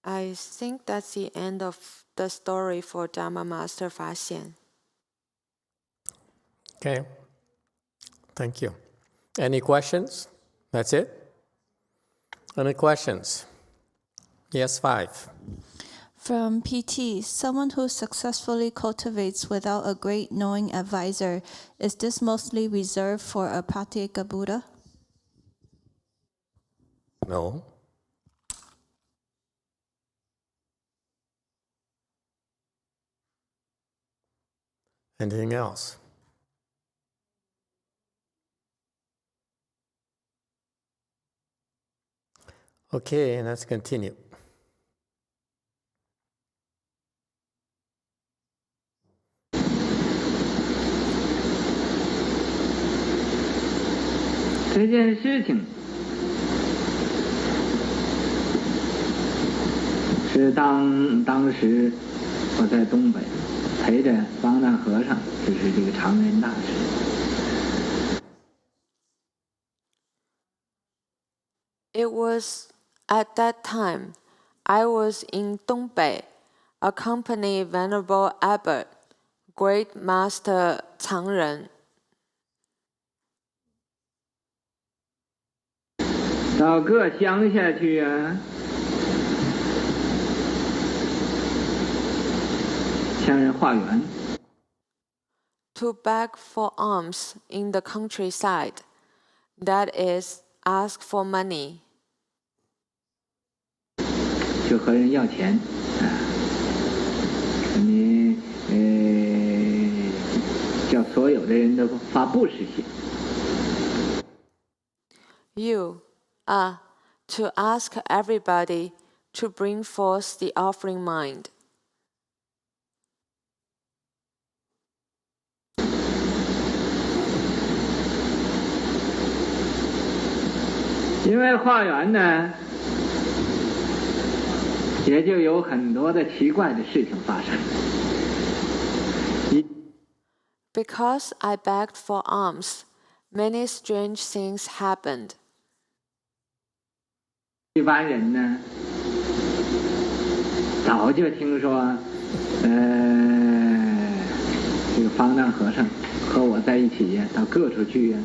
I think that's the end of the story for Dharma Master Fa Xian. Okay. Thank you. Any questions? That's it? Any questions? Yes, 5. From PT, someone who successfully cultivates without a great knowing advisor, is this mostly reserved for a Pratyeka Buddha? No. Anything else? Okay, let's continue.这件事情是当时我在东北陪着方丈和尚，就是这个常人大师。It was at that time I was in Dongbei, accompanying Venerable Abbot, Great Master Changren. 到各乡下去啊，向人化缘。To beg for alms in the countryside, that is, ask for money. 就和人要钱啊，你叫所有的人都发布施心。You are to ask everybody to bring forth the offering mind. 因为化缘呢，也就有很多的奇怪的事情发生。Because I begged for alms, many strange things happened. 一般人呢，早就听说，这个方丈和尚和我在一起呀，到各处去呀，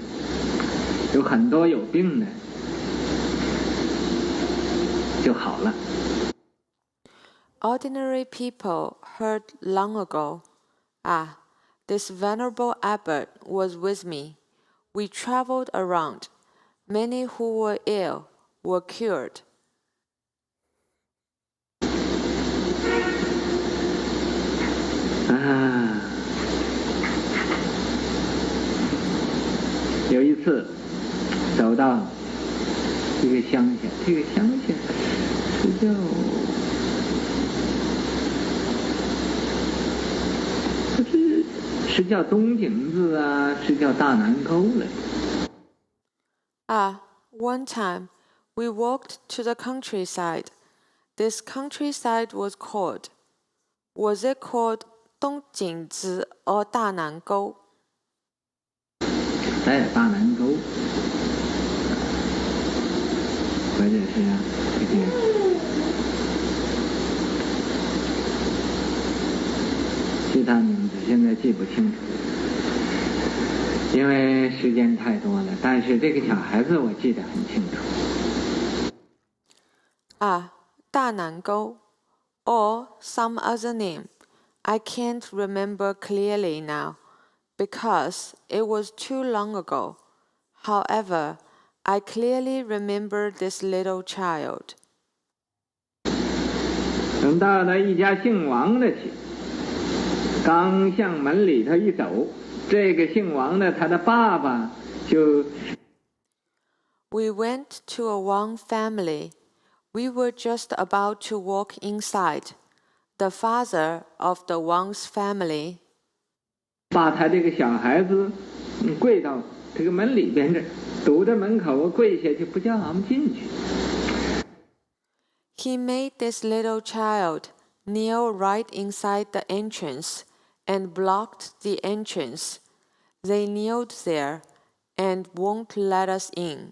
有很多有病的就好了。Ordinary people heard long ago, this venerable abbot was with me. We traveled around. Many who were ill were cured. 有一次走到一个乡下，这个乡下是叫东井子啊，是叫大南沟来。One time we walked to the countryside. This countryside was called. Was it called 东井子 or 大南沟？在大南沟，或者是这个其他名字现在记不清楚，因为时间太多了。但是这个小孩子我记得很清楚。大南沟 or some other name. I can't remember clearly now, because it was too long ago. However, I clearly remember this little child. 等到了一家姓王的去，刚向门里头一走，这个姓王的他的爸爸就。We went to a Wang family. We were just about to walk inside. The father of the Wang's family 把他这个小孩子跪到这个门里边这，堵着门口跪下去，不叫俺们进去。He made this little child kneel right inside the entrance and blocked the entrance. They kneeled there and won't let us in.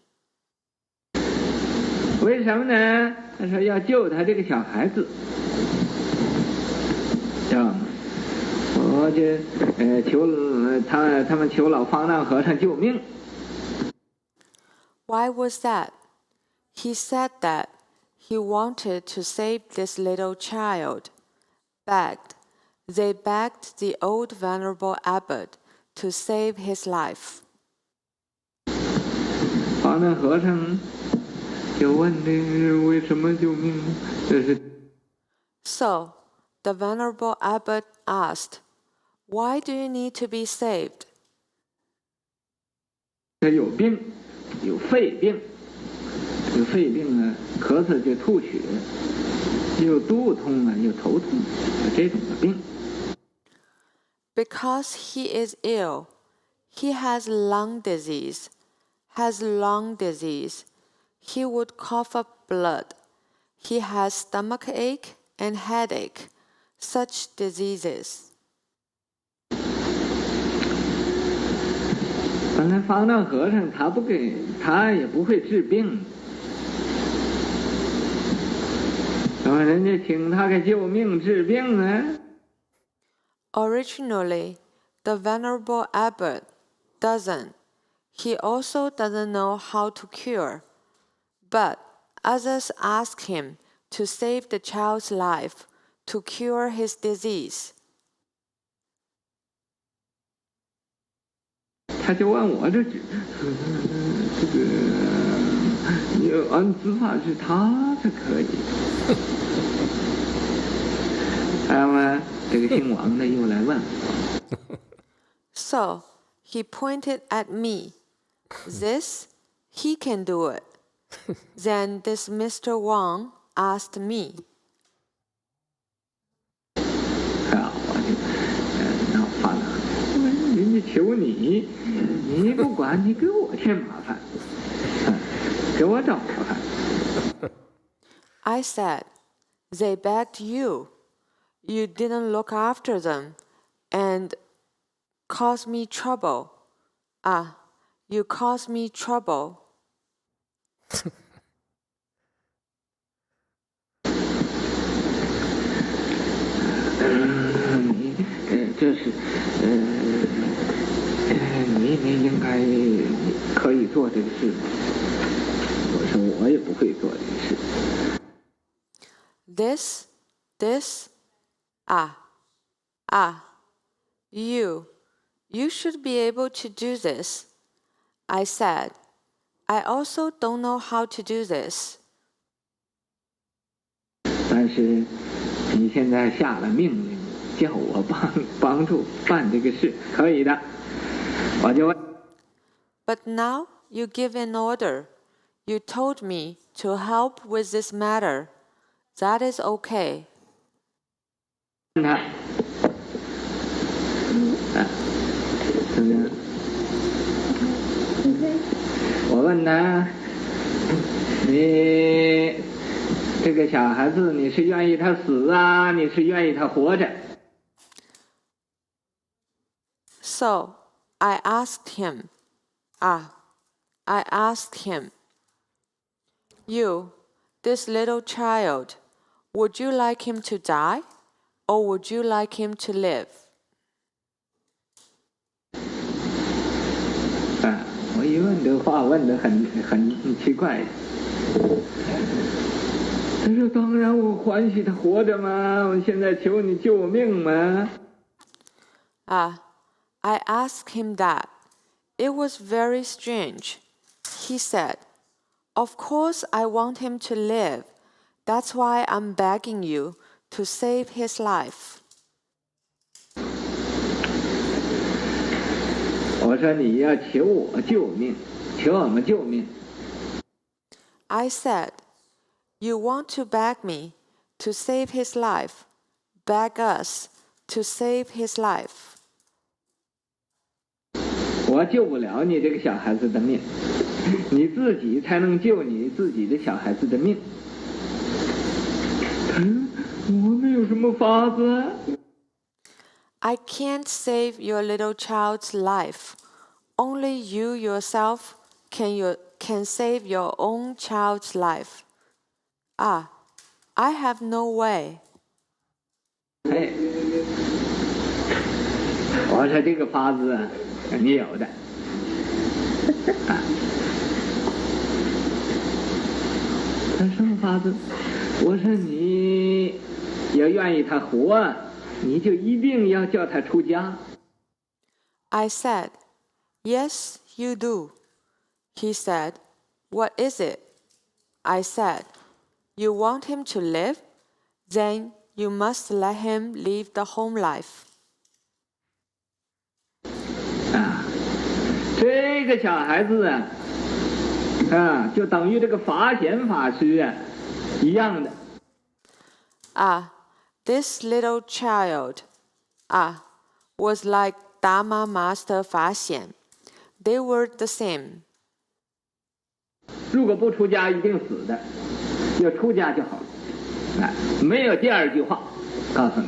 为什么呢？他说要救他这个小孩子。我就求他们求老方丈和尚救命。Why was that? He said that he wanted to save this little child. Begged. They begged the old venerable abbot to save his life. 方丈和尚就问的为什么救命？这是。So the venerable abbot asked, "Why do you need to be saved?" 他有病，有肺病，有肺病啊，咳嗽就吐血，又肚痛啊，又头痛，有这种的病。Because he is ill, he has lung disease. He would cough up blood. He has stomach ache and headache, such diseases. 本来方丈和尚他也不会治病，怎么人家请他给救命治病呢？ Originally, the Venerable Abbot doesn't. He also doesn't know how to cure. But others ask him to save the child's life, to cure his disease. 他就问我这个按执法是他这可以。那么这个姓王的又来问我。So he pointed at me. This, he can do it. Then this Mr. Wang asked me. 我就闹翻了，人家求你，你不管，你给我添麻烦，给我找麻烦。I said, they begged you. You didn't look after them and caused me trouble. You caused me trouble. 这是你应该可以做这个事吗？我说我也不会做这个事。This, you should be able to do this. I said, I also don't know how to do this. 但是你现在下了命令，叫我帮助办这个事，可以的。我就问。But now you give an order. You told me to help with this matter. That is okay. 我问他，你这个小孩子，你是愿意他死啊，你是愿意他活着？ So I asked him, you, this little child, would you like him to die or would you like him to live? 我一问这话问得很奇怪。他说：“当然，我欢喜他活着嘛！我现在求你救我命嘛！” I asked him that. It was very strange. He said, "Of course I want him to live. That's why I'm begging you to save his life." 我说你要求我救命，求我们救命。 I said, "You want to beg me to save his life. Beg us to save his life." 我救不了你这个小孩子的命，你自己才能救你自己的小孩子的命。我没有什么法子。 I can't save your little child's life. Only you yourself can save your own child's life. I have no way. 我说这个法子你有的。他什么法子？我说你要愿意他活，你就一定要叫他出家。 I said, "Yes, you do." He said, "What is it?" I said, "You want him to live? Then you must let him live the home life." 这个小孩子就等于这个法显法师一样的。This little child, was like Dharma Master Fa Xian. They were the same. 如果不出家，一定死的；要出家就好。没有第二句话，告诉你。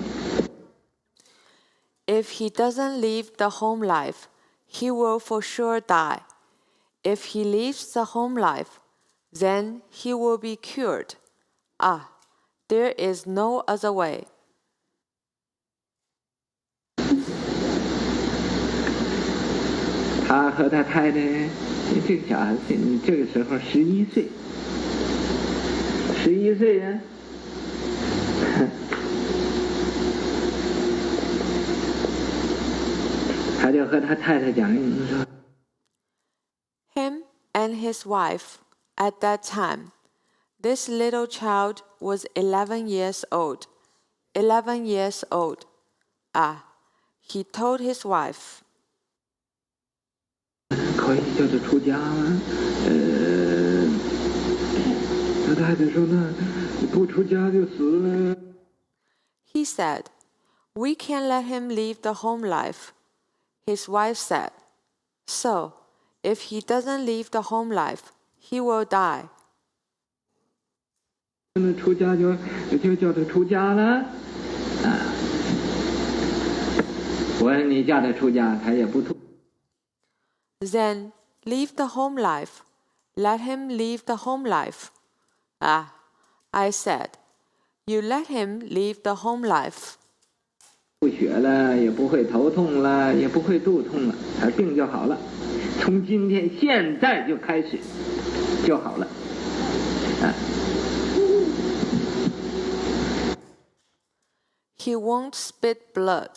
If he doesn't leave the home life, he will for sure die. If he leaves the home life, then he will be cured. Ah, there is no other way. 他和他太太，这个小孩子这个时候11岁，11岁呀。他就和他太太讲，说 Him and his wife, at that time, this little child was 11 years old. 11 years old. Ah, he told his wife. 可以叫他出家吗？他太太说呢，不出家就死了。 He said, "We can't let him leave the home life." His wife said, "So, if he doesn't leave the home life, he will die." 那出家就叫他出家了，啊！我说你叫他出家，他也不出。 Then leave the home life. Let him leave the home life. Ah, I said, "You let him leave the home life." 不学了，也不会头痛了，也不会肚痛了，他病就好了。从今天现在就开始就好了，啊。 He won't spit blood,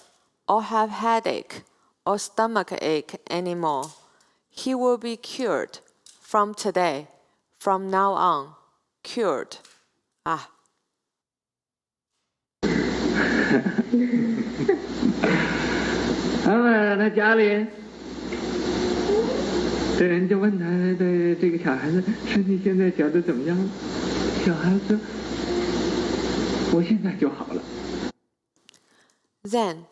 or have headache, or stomach ache anymore. He will be cured from today, from now on, cured. Ah. 他家里这人就问他的这个小孩子身体现在觉得怎么样？小孩子说：“我现在就好了。” Then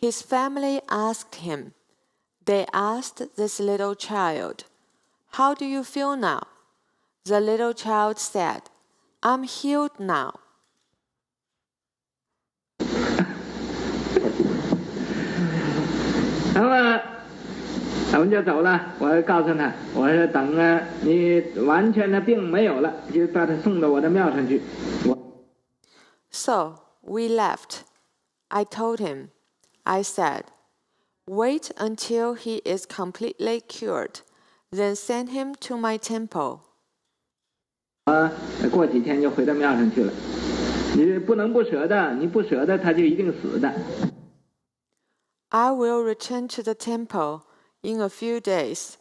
his family asked him. They asked this little child, "How do you feel now?" The little child said, "I'm healed now." 我们就走了。我告诉他，我说等你完全的病没有了，就把他送到我的庙上去。So we left. I told him, I said, "Wait until he is completely cured, then send him to my temple." 过几天就回到庙上去了。你不能不舍得，你不舍得他就一定死的。 I will return to the temple in a few days.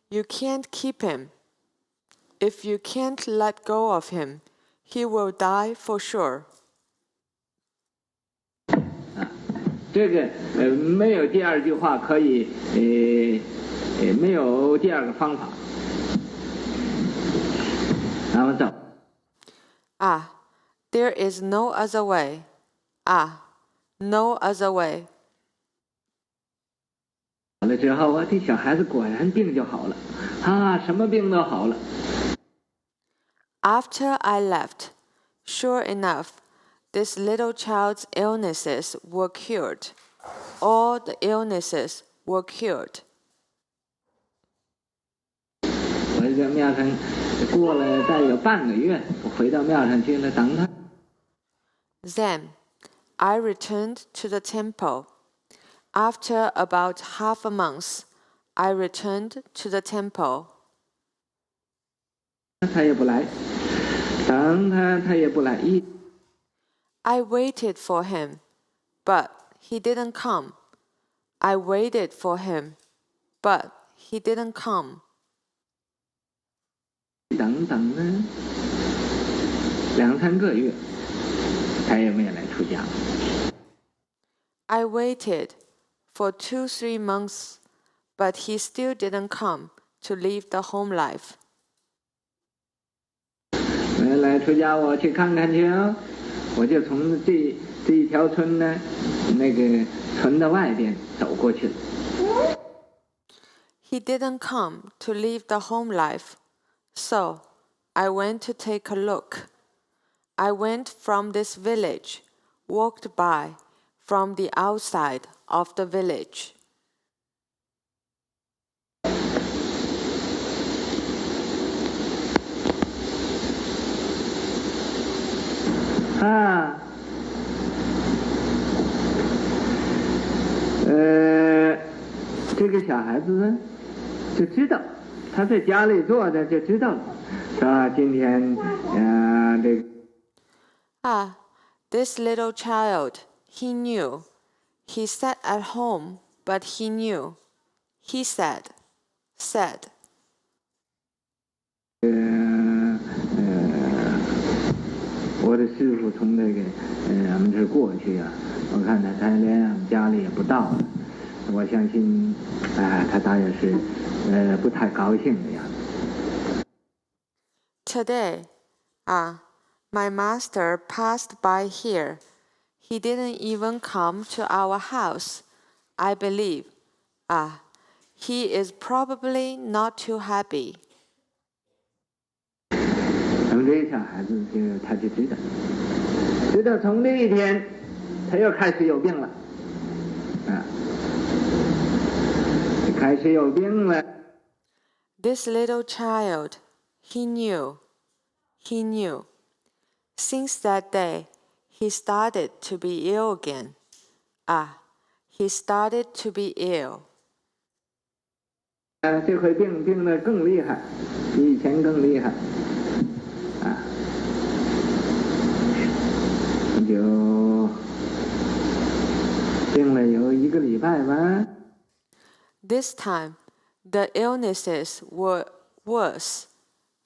You can't keep him. If you can't let go of him, he will die for sure. 这个没有第二句话可以，没有第二个方法。然后走。Ah, there is no other way. Ah, no other way. 好了之后这小孩子果然病就好了，啊，什么病都好了。After I left, sure enough, this little child's illnesses were cured. All the illnesses were cured. 我在庙上过了大有半个月，我回到庙上去了，等他。Then I returned to the temple. After about half a month, I returned to the temple. 他也不来，等他也不来。I waited for him, but he didn't come. I waited for him, but he didn't come. 等呢，2、3个月，他也没有来出家。I waited for 2-3 months, but he still didn't come to leave the home life. 来出家，我去看看去啊！我就从这一条村呢，那个村的外边走过去了。He didn't come to leave the home life, so I went to take a look. I went from this village, walked by, from the outside of the village. 这个小孩子呢，就知道他在家里坐着就知道了，是吧？今天这个 This little child, he knew. He sat at home, but he knew. He said. 我的师傅从这个俺们这儿过去啊，我看他连俺们家里也不到，我相信他大约是不太高兴的样子。 Today, my master passed by here. He didn't even come to our house. I believe. He is probably not too happy. 咱们这个小孩子他就知道从那一天他又开始有病了，开始有病了。 This little child, he knew. Since that day, he started to be ill again. He started to be ill. 这回病得更厉害，比以前更厉害，就病了有1个礼拜吧。 This time, the illnesses were worse,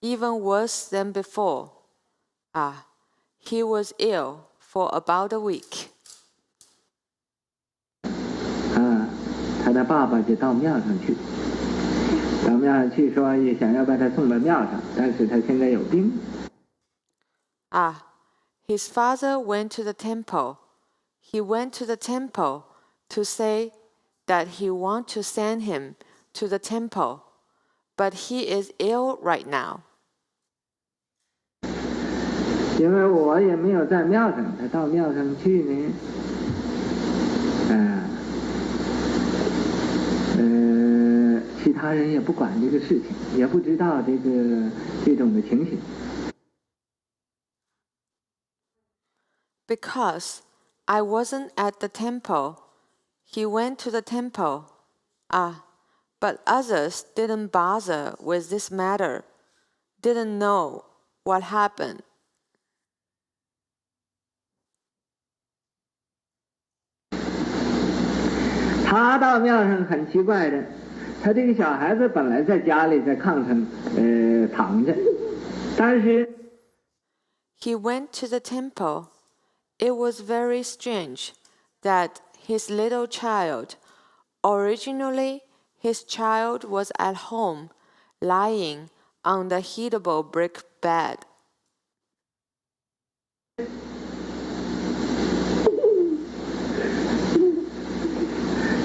even worse than before. He was ill for about a week. 他的爸爸就到庙上去，说也想要把他送到庙上，但是他现在有病。 His father went to the temple. He went to the temple to say that he wants to send him to the temple, but he is ill right now. 因为我也没有在庙上，他到庙上去呢，其他人也不管这个事情，也不知道这种的情形。 Because I wasn't at the temple, he went to the temple. But others didn't bother with this matter, didn't know what happened. 他到庙上很奇怪的，他这个小孩子本来在家里在炕上躺着，但是 He went to the temple. It was very strange that his little child, originally his child was at home, lying on the heatable brick bed.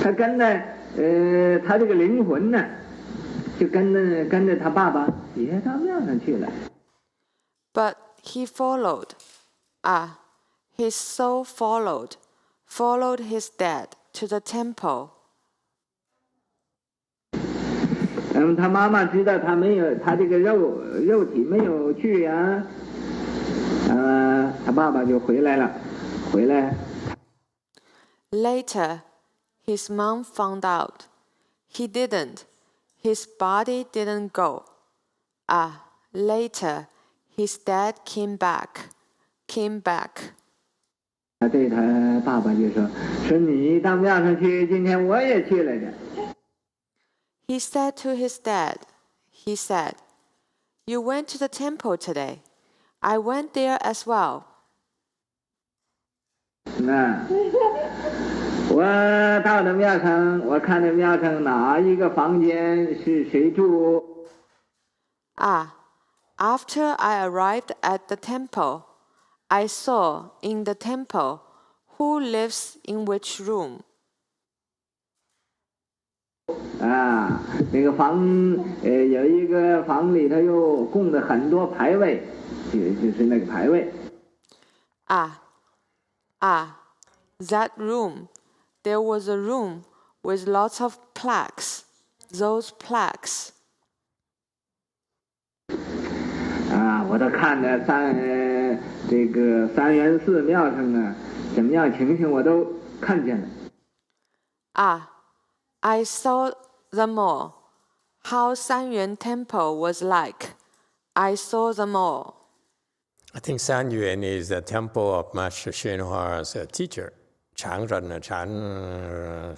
他跟着他这个灵魂呢，就跟着他爸爸也到庙上去了。 But he followed. His soul followed his dad to the temple. 他妈妈知道他没有，他这个肉体没有去啊，他爸爸就回来了，Later, his mom found out. He didn't. His body didn't go. Later, his dad came back. 他对他爸爸就说你到庙上去，今天我也去了的。 He said to his dad, "You went to the temple today. I went there as well." 我到了庙上，我看到庙上哪一个房间是谁住。 After I arrived at the temple, I saw in the temple who lives in which room. 那个房有一个房里头又供了很多牌位，就是那个牌位。That room. There was a room with lots of plaques. Those plaques. 我都看着这个三元寺庙上啊，怎么样情形我都看见了。I saw them all. How Sanyuan Temple was like. I saw them all. I think Sanyuan is the temple of Master YongHua's teacher, Chan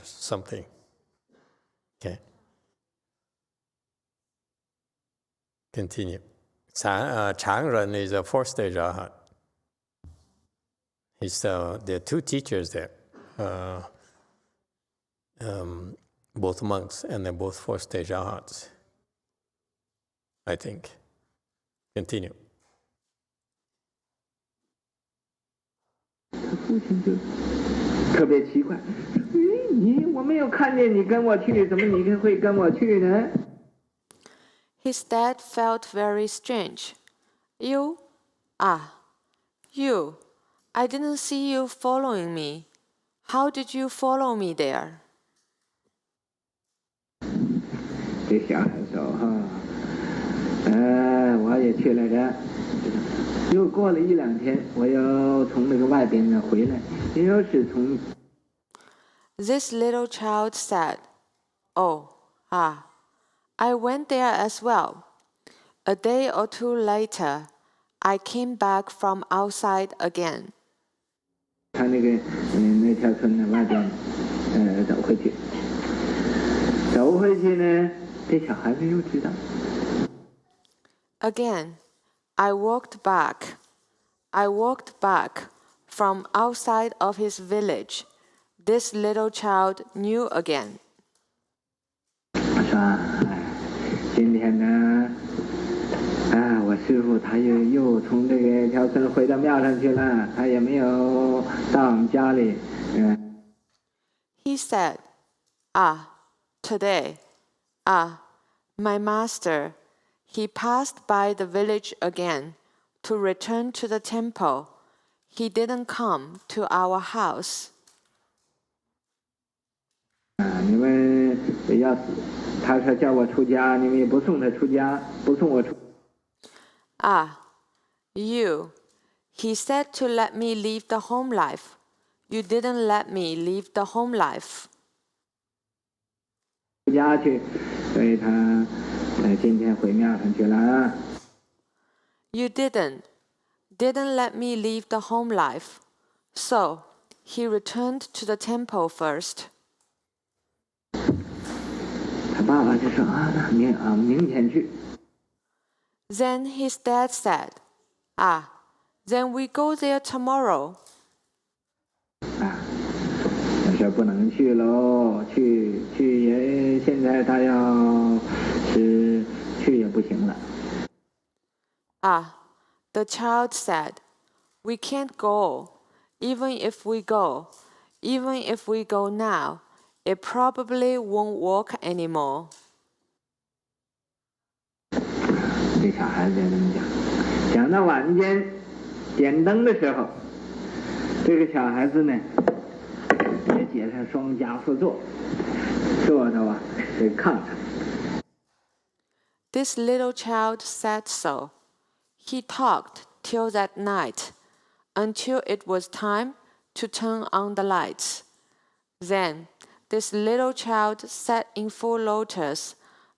something. Okay. Continue. Changren is a fourth stage arhat. There are two teachers there, both monks, and they're both fourth stage arhats, I think. Continue. 他父亲就特别奇怪，我没有看见你跟我去，怎么你会跟我去呢？ His dad felt very strange. You? You. I didn't see you following me. How did you follow me there? 这小孩说我也去了的。又过了一两天，我又从那个外边呢回来，又是从。This little child said, I went there as well. A day or two later, I came back from outside again. 他那个那条村的外边走回去，呢，这小孩子又知道。Again, I walked back from outside of his village. This little child knew again. 我说，今天呢，我师父他又从这个条村回到庙上去了，他也没有到我们家里。He said, today, my master, he passed by the village again to return to the temple. He didn't come to our house. 你们要他说叫我出家，你们也不送他出家，不送我出。You. He said to let me leave the home life. You didn't let me leave the home life. 出家去，所以他今天回庙上去了。You didn't let me leave the home life. So, he returned to the temple first. 他爸爸就说那明天去。Then his dad said, then we go there tomorrow. 他说不能去喽，去也现在他要是去也不行了。The child said, we can't go. Even if we go now, it probably won't work anymore. 这小孩子这么讲到晚间点灯的时候，这个小孩子呢也解上双颊趺坐，坐到这炕上。This little child said so. He talked till that night, until it was time to turn on the lights. Then, this little child sat in full lotus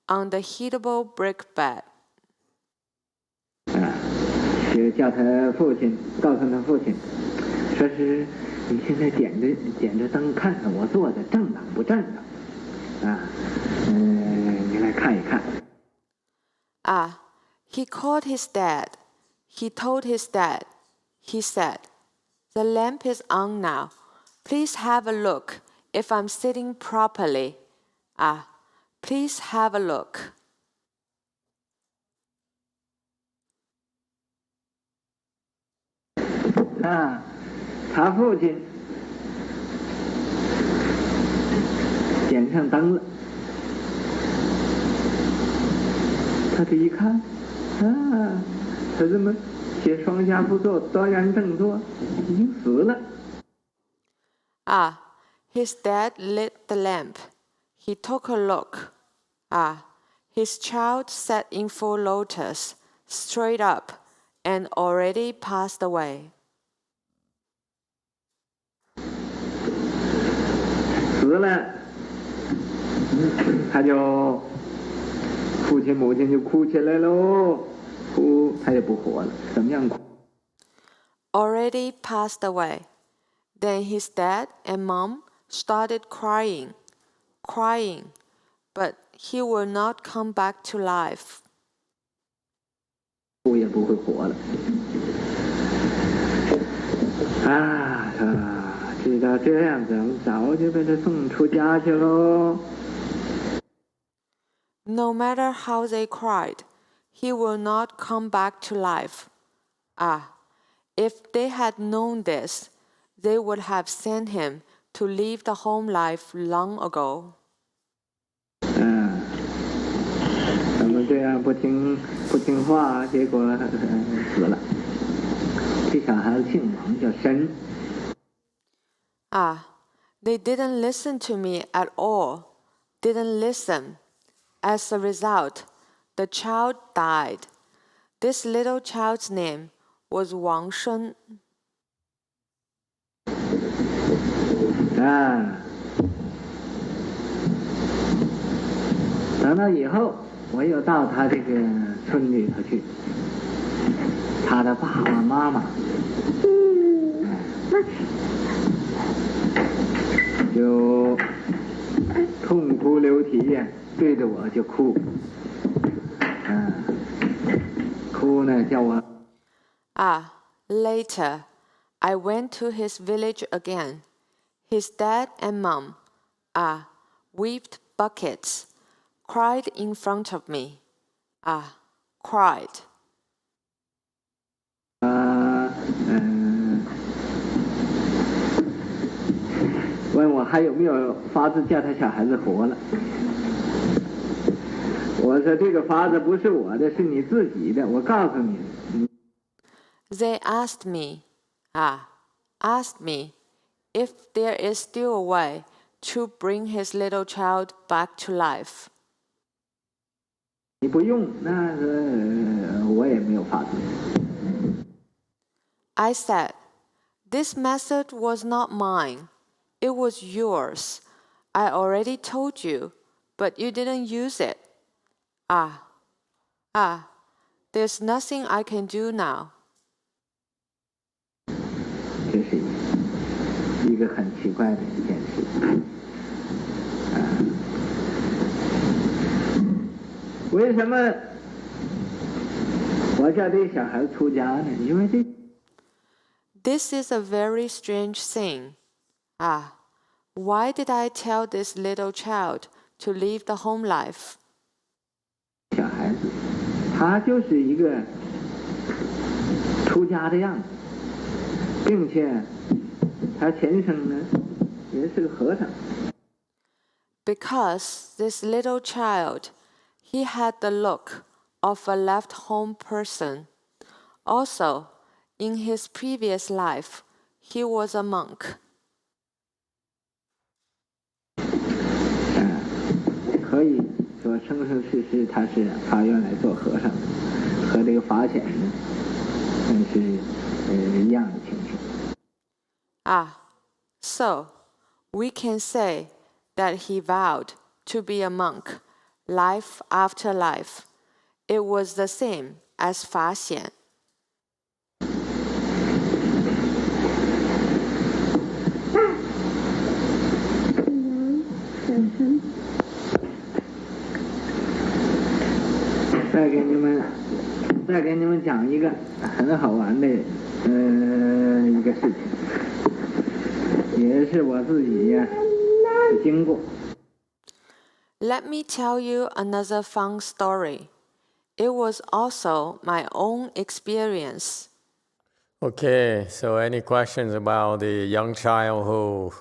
on the heatable brick bed. 就叫他父亲，告诉他父亲，说是你现在点着灯，看看我做的正当不正当？你来看一看。He called his dad. He told his dad. He said, the lamp is on now. Please have a look if I'm sitting properly. Please have a look. 他父亲点上灯了，他这一看，他怎么写双下不坐，端然正坐，已经死了。His dad lit the lamp. He took a look. His child sat in full lotus, straight up, and already passed away. 死了，他就父亲母亲就哭起来喽，哭他也不活了，怎么样哭？ Already passed away. Then his dad and mom started crying, but he will not come back to life. 哭也不会活了。知道这样子，我们早就被他送出家去喽。 No matter how they cried, he will not come back to life. If they had known this, they would have sent him to live the home life long ago. 他们这样不听话，结果死了。这小孩子姓王，叫申。 They didn't listen to me at all. Didn't listen. As a result, the child died. This little child's name was Wang Shen. 等到以后，我又到他这个村里头去，他的爸爸妈妈，就痛哭流涕呀，对着我就哭，哭呢叫我。Later, I went to his village again. His dad and mom, wept buckets, cried in front of me, cried. 问我还有没有法子叫他小孩子活了？我说这个法子不是我的，是你自己的。我告诉你。They asked me if there is still a way to bring his little child back to life. 你不用，那我也没有法子。I said, this method was not mine. It was yours. I already told you, but you didn't use it. There's nothing I can do now. 这是一个很奇怪的一件事。为什么我叫这小孩出家呢？因为这。This is a very strange thing. Why did I tell this little child to live the home life? 小孩子，他就是一个出家的样子，并且他前生呢也是个和尚。Because this little child, he had the look of a left home person. Also, in his previous life, he was a monk. 可以说生生世世他是原来做和尚的，和这个法显呢，是一样的情形。So we can say that he vowed to be a monk, life after life. It was the same as 法显. "再给你们讲一个很好玩的一个事情，也是我自己的经过。 Let me tell you another fun story. It was also my own experience. Okay, so any questions about the young child who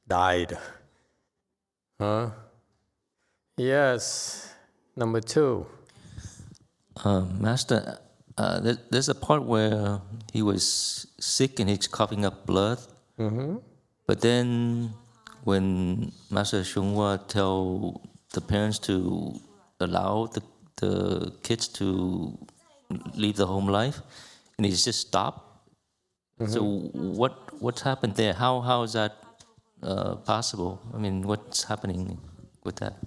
died? Huh? Yes, number 2. Master, there's a part where he was sick and he's coughing up blood. Mm-hmm. But then when Master YongHua tell the parents to allow the kids to leave the home life, and he just stopped. Mm-hmm. So what's happened there? How is that possible? I mean, what's happening with that?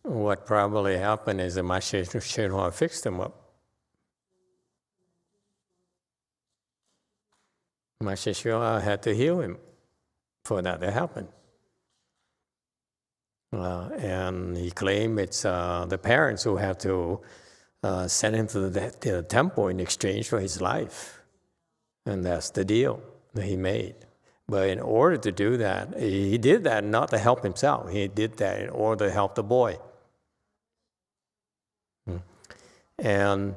What probably happened is that Master YongHua fixed him up. Master YongHua had to heal him for that to happen. And he claimed it's the parents who have to send him to the temple in exchange for his life. And that's the deal that he made. But in order to do that, he did that not to help himself. He did that in order to help the boy. And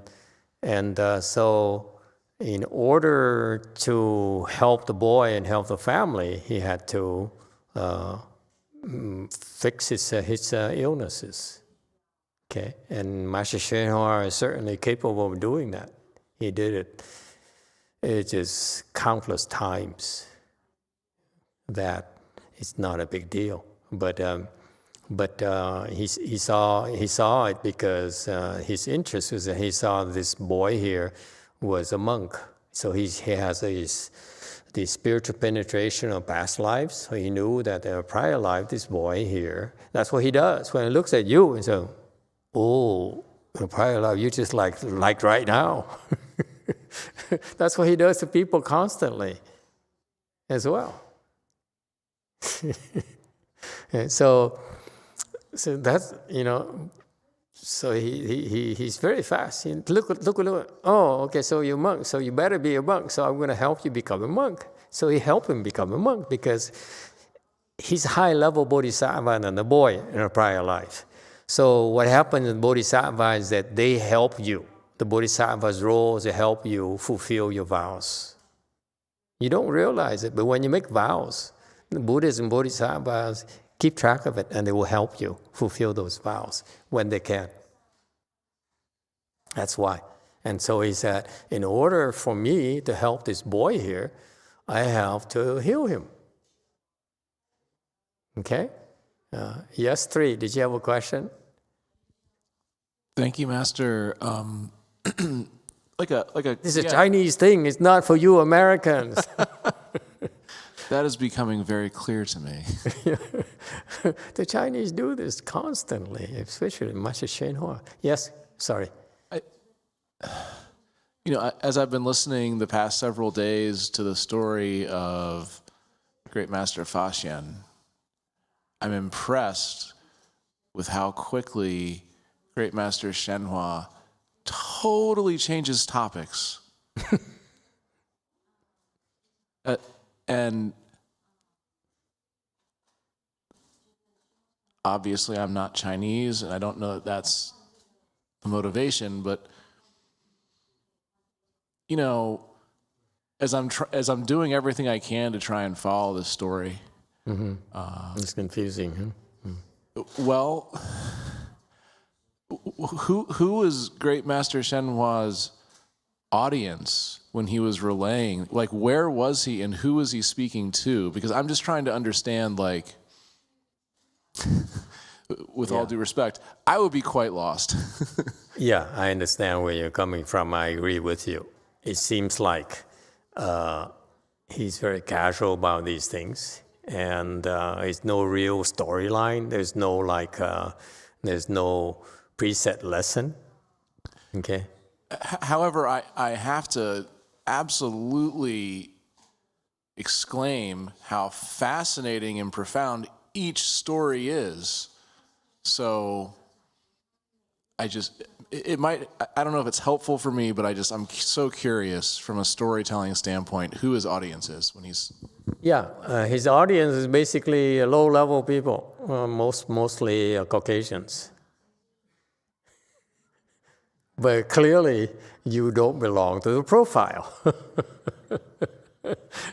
so in order to help the boy and help the family, he had to fix his illnesses. Okay, and Master YongHua is certainly capable of doing that. He did it just countless times. That it's not a big deal, but he saw it because his interest was that he saw this boy here was a monk, so he has the spiritual penetration of past lives. So he knew that in a prior life, this boy here, that's what he does when he looks at you and says, "Oh, in a prior life, you just like right now." That's what he does to people constantly, as well. And so that's, so he's very fast. Look. Oh, okay, so you're a monk, so you better be a monk, so I'm going to help you become a monk. So he helped him become a monk because he's high-level bodhisattva than the boy in a prior life. So what happens in bodhisattva is that they help you. The bodhisattva's role is to help you fulfill your vows. You don't realize it, but when you make vows, the Buddhas and bodhisattvas keep track of it, and they will help you fulfill those vows when they can. That's why. And so he said, in order for me to help this boy here, I have to heal him. Okay? Yes, 3. Did you have a question? Thank you, Master. This is a Chinese thing. It's not for you Americans. That is becoming very clear to me. The Chinese do this constantly, especially Master YongHua. Yes, sorry. As I've been listening the past several days to the story of Great Master Faxian, I'm impressed with how quickly Great Master YongHua totally changes topics. And obviously I'm not Chinese, and I don't know that that's the motivation, but as I'm doing everything I can to try and follow this story. Mm-hmm. It's confusing, huh? Well, who was Great Master YongHua's audience when he was relaying? Like, where was he and who was he speaking to? Because I'm just trying to understand, with all due respect, I would be quite lost. Yeah, I understand where you're coming from. I agree with you. It seems like he's very casual about these things, and it's no real storyline. There's no preset lesson. Okay. However, I have to absolutely exclaim how fascinating and profound each story is. So I don't know if it's helpful for me, but I'm so curious from a storytelling standpoint who his audience is when he's... Yeah, his audience is basically low-level people, mostly Caucasians. But clearly, you don't belong to the profile.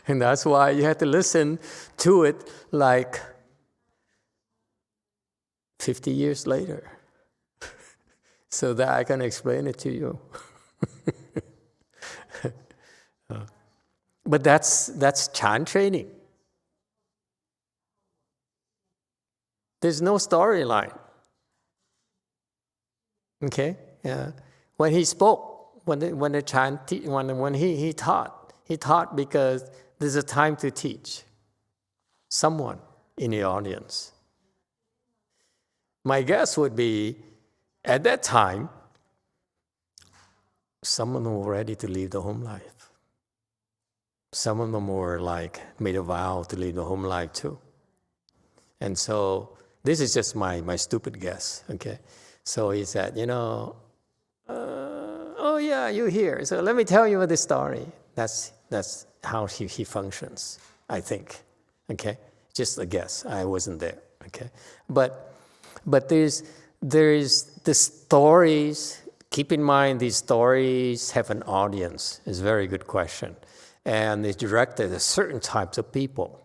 And that's why you have to listen to it like 50 years later so that I can explain it to you. But that's Chan training. There's no storyline. Okay? Yeah. When he spoke, when the Chan when he taught because there's a time to teach someone in the audience. My guess would be, at that time, some of them were ready to leave the home life. Some of them were made a vow to leave the home life too. And so this is just my stupid guess, okay? So he said, oh yeah, you're here. So let me tell you this story. That's how he functions, I think, okay? Just a guess. I wasn't there, okay? But there's the stories. Keep in mind, these stories have an audience. It's a very good question. And it's directed at certain types of people.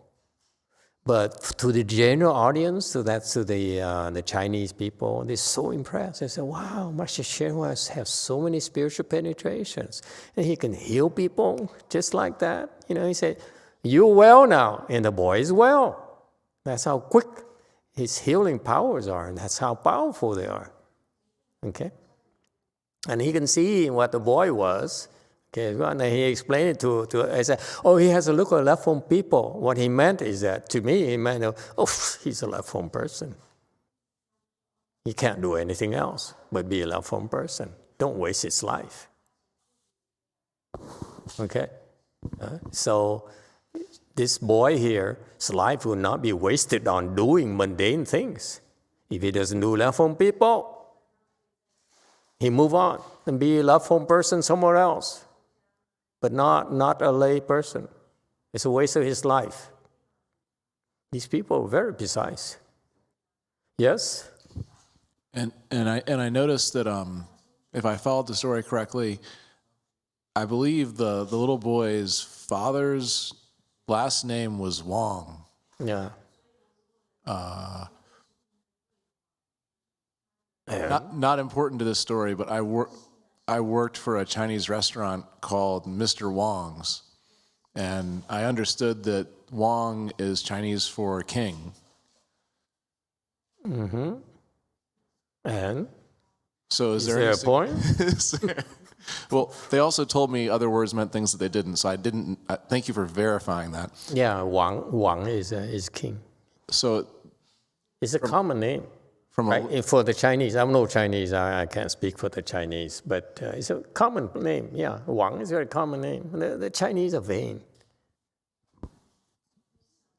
But to the general audience, so that's to the Chinese people, they're so impressed. They say, wow, Master YongHua has so many spiritual penetrations. And he can heal people just like that. He said, you're well now, and the boy is well. That's how quick his healing powers are, and that's how powerful they are. Okay? And he can see what the boy was. Okay, and he explained it to I said, oh, he has a look at left home people. What he meant is that, to me, he meant, oh, he's a left home person. He can't do anything else but be a left home person. Don't waste his life. Okay? So this boy here, his life will not be wasted on doing mundane things. If he doesn't do left home people, he move on and be a left home person somewhere else. But not a lay person. It's a waste of his life. These people are very precise. Yes? And I noticed that if I followed the story correctly, I believe the little boy's father's last name was Wong. Yeah. Not important to this story, but I worked for a Chinese restaurant called Mr. Wong's, and I understood that Wong is Chinese for king. Mm-hmm. And? So is there a point? Well, they also told me other words meant things that they didn't, so I didn't. Thank you for verifying that. Yeah, Wang is king. So it's a common name. Right? For the Chinese, I'm no Chinese, I can't speak for the Chinese, but it's a common name, yeah. Wang is a very common name. The Chinese are vain.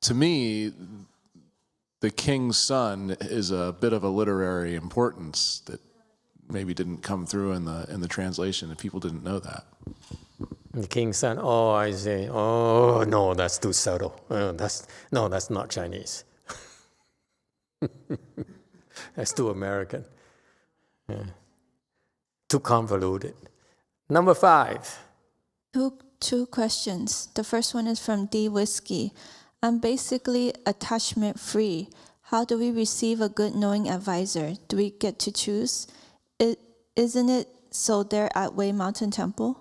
To me, the king's son is a bit of a literary importance that maybe didn't come through in the translation, and people didn't know that. The king's son, oh, I see. Oh, no, that's too subtle. That's not Chinese. That's too American. Yeah. Too convoluted. Number 5. Two questions. The first one is from D Whiskey. I'm basically attachment free. How do we receive a good knowing advisor? Do we get to choose? Isn't it so there at Wei Mountain Temple?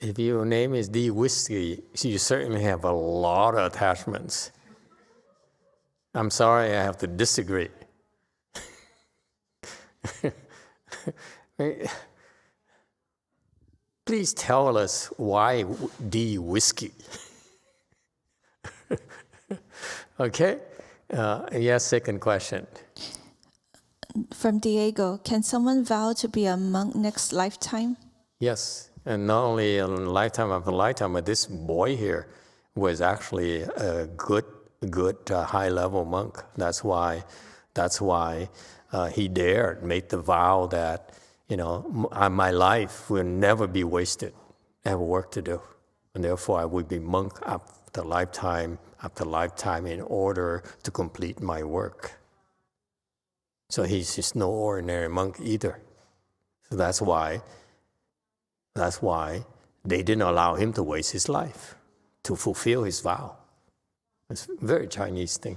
If your name is D Whiskey, you certainly have a lot of attachments. I'm sorry, I have to disagree. Please tell us why D Whiskey. Okay? Yes, second question. From Diego, can someone vow to be a monk next lifetime? Yes, and not only a lifetime after lifetime, but this boy here was actually a good high-level monk. That's why he dared make the vow that, my life will never be wasted. I have work to do, and therefore I will be monk after lifetime in order to complete my work. So he's just no ordinary monk either. So that's why they didn't allow him to waste his life, to fulfill his vow. It's a very Chinese thing.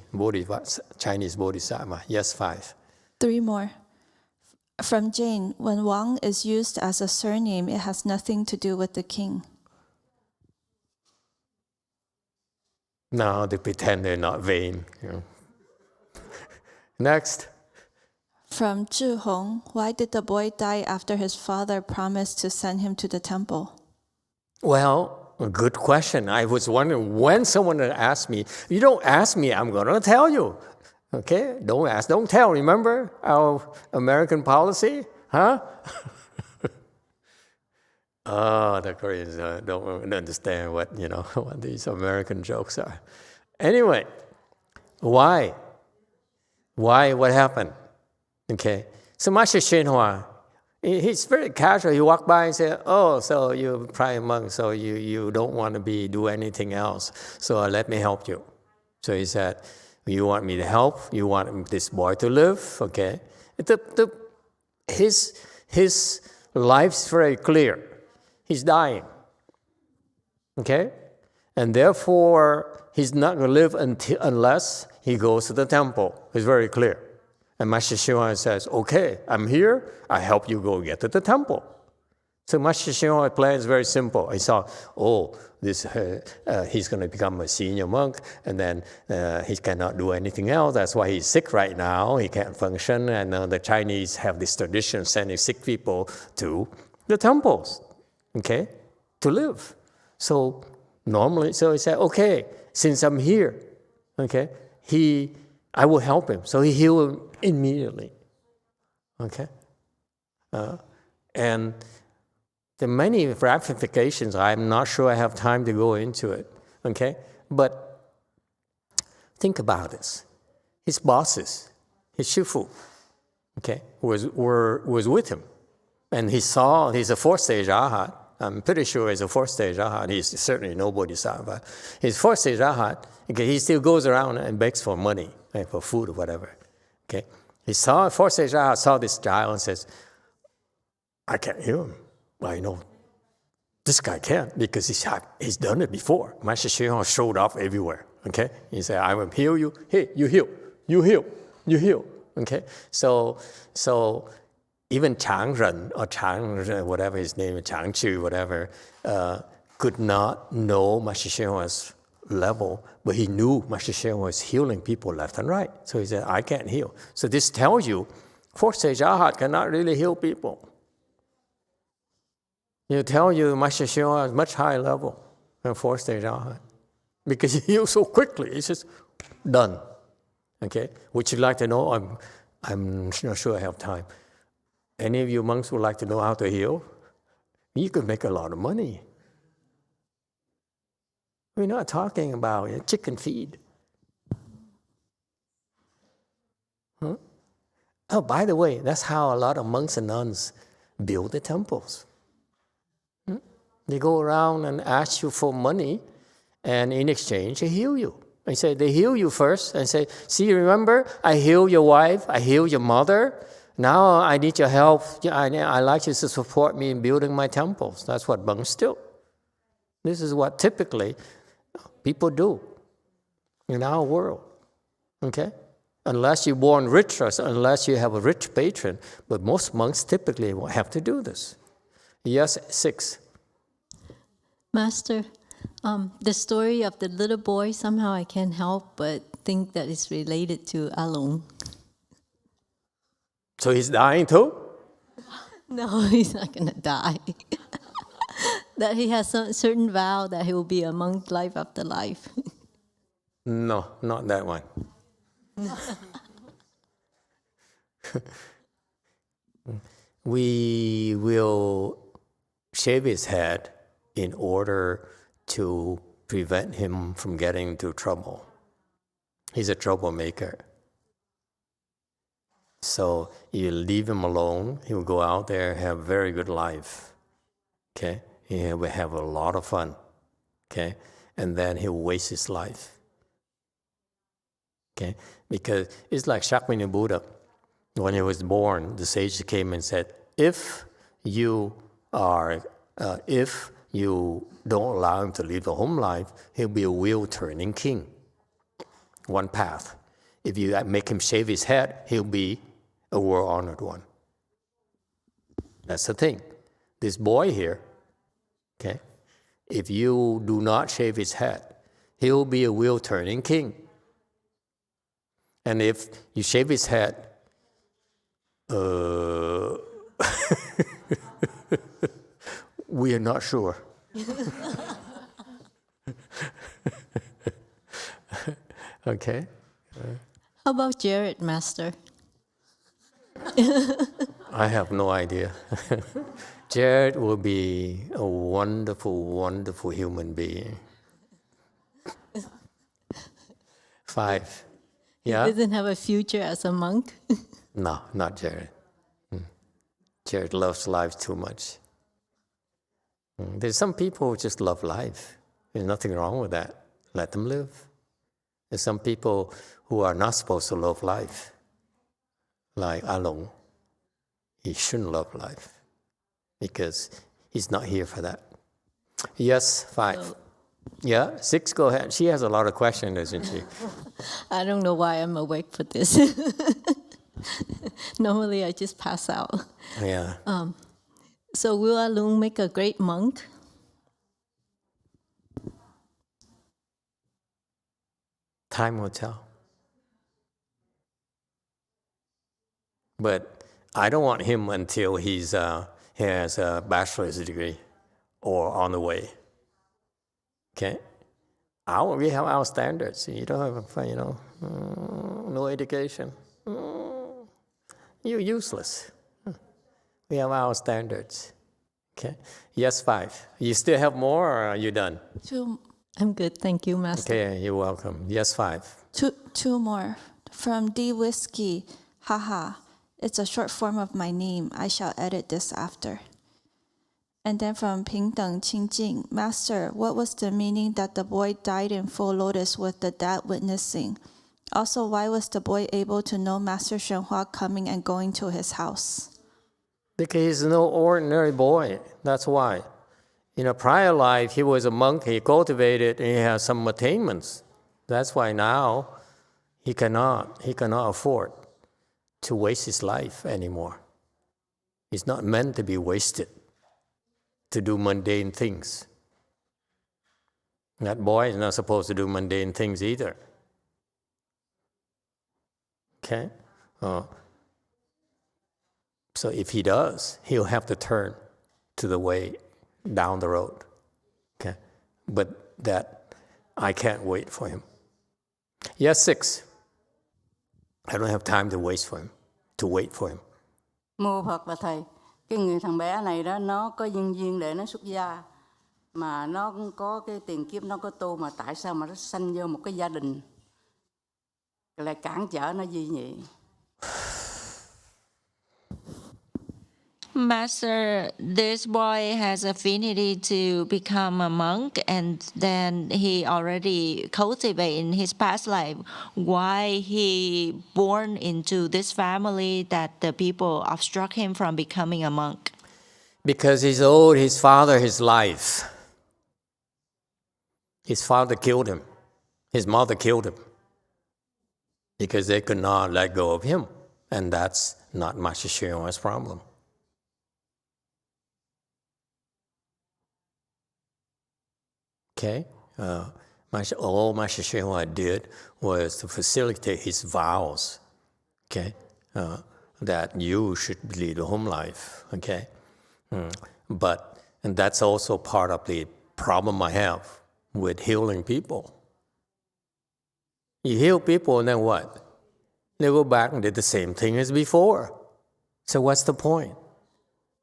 Chinese Bodhisattva. Yes, 5. 3 more. From Jane, when Wang is used as a surname, it has nothing to do with the king. Now they pretend they're not vain. Next. From Zhihong, why did the boy die after his father promised to send him to the temple? Well, a good question. I was wondering when someone would ask me. You don't ask me, I'm going to tell you. Okay? Don't ask, don't tell. Remember our American policy? Huh? Oh, the Koreans don't understand what these American jokes are. Anyway, why? Why? What happened? Okay. So Master Shenhua, he's very casual. He walked by and said, "Oh, so you're a private monk, so you don't want to do anything else. So let me help you." So he said, "You want me to help? You want this boy to live? Okay." His life's very clear. He's dying. Okay? And therefore, he's not going to live unless he goes to the temple. It's very clear. And Master Shenhua says, "Okay, I'm here. I help you go get to the temple." So Master Shenhua's plan is very simple. He saw, he's going to become a senior monk, and then he cannot do anything else. That's why he's sick right now. He can't function. And the Chinese have this tradition of sending sick people to the temples, okay, to live. So he said, "Okay, since I'm here, okay, I will help him." So he healed him immediately, okay? And there are many ramifications. I'm not sure I have time to go into it, okay? But think about this. His bosses, his shifu, okay, was with him. And he's a fourth-stage arhat. I'm pretty sure he's a fourth-stage arhat. He's certainly no bodhisattva. He's fourth-stage arhat. Okay, he still goes around and begs for money, for food or whatever. Okay, fourth-stage arhat saw this child and says, "I can't heal him. I know this guy can't because he's done it before." Master Shenhua showed up everywhere. Okay, he said, "I will heal you. Hey, you heal. You heal. You heal." Okay, so even Changren or whatever his name is, Changchu, whatever, could not know Master Shenhua's level, but he knew Master Shenhua was healing people left and right. So he said, "I can't heal." So this tells you, fourth-stage arhat cannot really heal people. He'll tell you Master Shenhua is much higher level than fourth-stage arhat because he heals so quickly. It's just done. Okay, would you like to know? I'm not sure I have time. Any of you monks would like to know how to heal? You could make a lot of money. We're not talking about chicken feed. Huh? Oh, by the way, that's how a lot of monks and nuns build the temples. They go around and ask you for money, and in exchange, they heal you. They heal you first and say, "See, remember, I healed your wife, I healed your mother. Now I need your help. I'd like you to support me in building my temples." That's what monks do. This is what typically people do in our world, okay? Unless you're born rich or unless you have a rich patron, but most monks typically will have to do this. Yes, 6. Master, the story of the little boy, somehow I can't help but think that it's related to Alung. So he's dying too? No, he's not going to die. That he has a certain vow that he will be a monk life after life. No, not that one. We will shave his head in order to prevent him from getting into trouble. He's a troublemaker. So you leave him alone, he will go out there and have a very good life. Okay? He will have a lot of fun. Okay? And then he'll waste his life. Okay? Because it's like Shakyamuni Buddha. When he was born, the sage came and said, if you don't allow him to live the home life, he'll be a wheel-turning king. One path. If you make him shave his head, he'll be a world-honored one. That's the thing. This boy here, okay, if you do not shave his head, he'll be a wheel-turning king. And if you shave his head, we are not sure. Okay. How about Jared, Master? I have no idea. Jared will be a wonderful, wonderful human being. 5. Yeah? He doesn't have a future as a monk? No, not Jared. Jared loves life too much. There's some people who just love life. There's nothing wrong with that. Let them live. There's some people who are not supposed to love life. Like Along. He shouldn't love life because he's not here for that. Yes, 5. Yeah, 6, go ahead. She has a lot of questions, doesn't she? I don't know why I'm awake for this. Normally I just pass out. Yeah. So will Alung make a great monk? Time will tell. But I don't want him until he has a bachelor's degree or on the way. Okay? We have our standards. You don't have, no education. You're useless. We have our standards. Okay? Yes, 5. You still have more, or are you done? 2. I'm good, thank you, Master. Okay, you're welcome. Yes, 5. 2 more. From D Whiskey, haha. It's a short form of my name. I shall edit this after. And then from Pingdeng Qingjing, Master, what was the meaning that the boy died in full lotus with the dad witnessing? Also, why was the boy able to know Master YongHua coming and going to his house? Because he's no ordinary boy. That's why. In a prior life, he was a monk, he cultivated, and he has some attainments. That's why now he cannot afford to waste his life anymore. It's not meant to be wasted, to do mundane things. That boy is not supposed to do mundane things either. Okay? So if he does, he'll have to turn to the way down the road. Okay? But that, I can't wait for him. Yes, 6. I don't have time to wait for him. Mô Phật và Thầy, cái người thằng bé này đó, nó có duyên để nó xuất gia, mà nó cũng có cái tiền kiếp nó có tu, mà tại sao mà nó sanh vô một cái gia đình lại cản trở nó gì nhỉ? Master, this boy has affinity to become a monk, and then he already cultivated in his past life. Why he born into this family that the people obstruct him from becoming a monk? Because he's owed his father his life. His father killed him. His mother killed him. Because they could not let go of him. And that's not Master YongHua's problem. Okay? All Master YongHua did was to facilitate his vows. Okay? That you should lead a home life. Okay? And that's also part of the problem I have with healing people. You heal people and then what? They go back and did the same thing as before. So what's the point?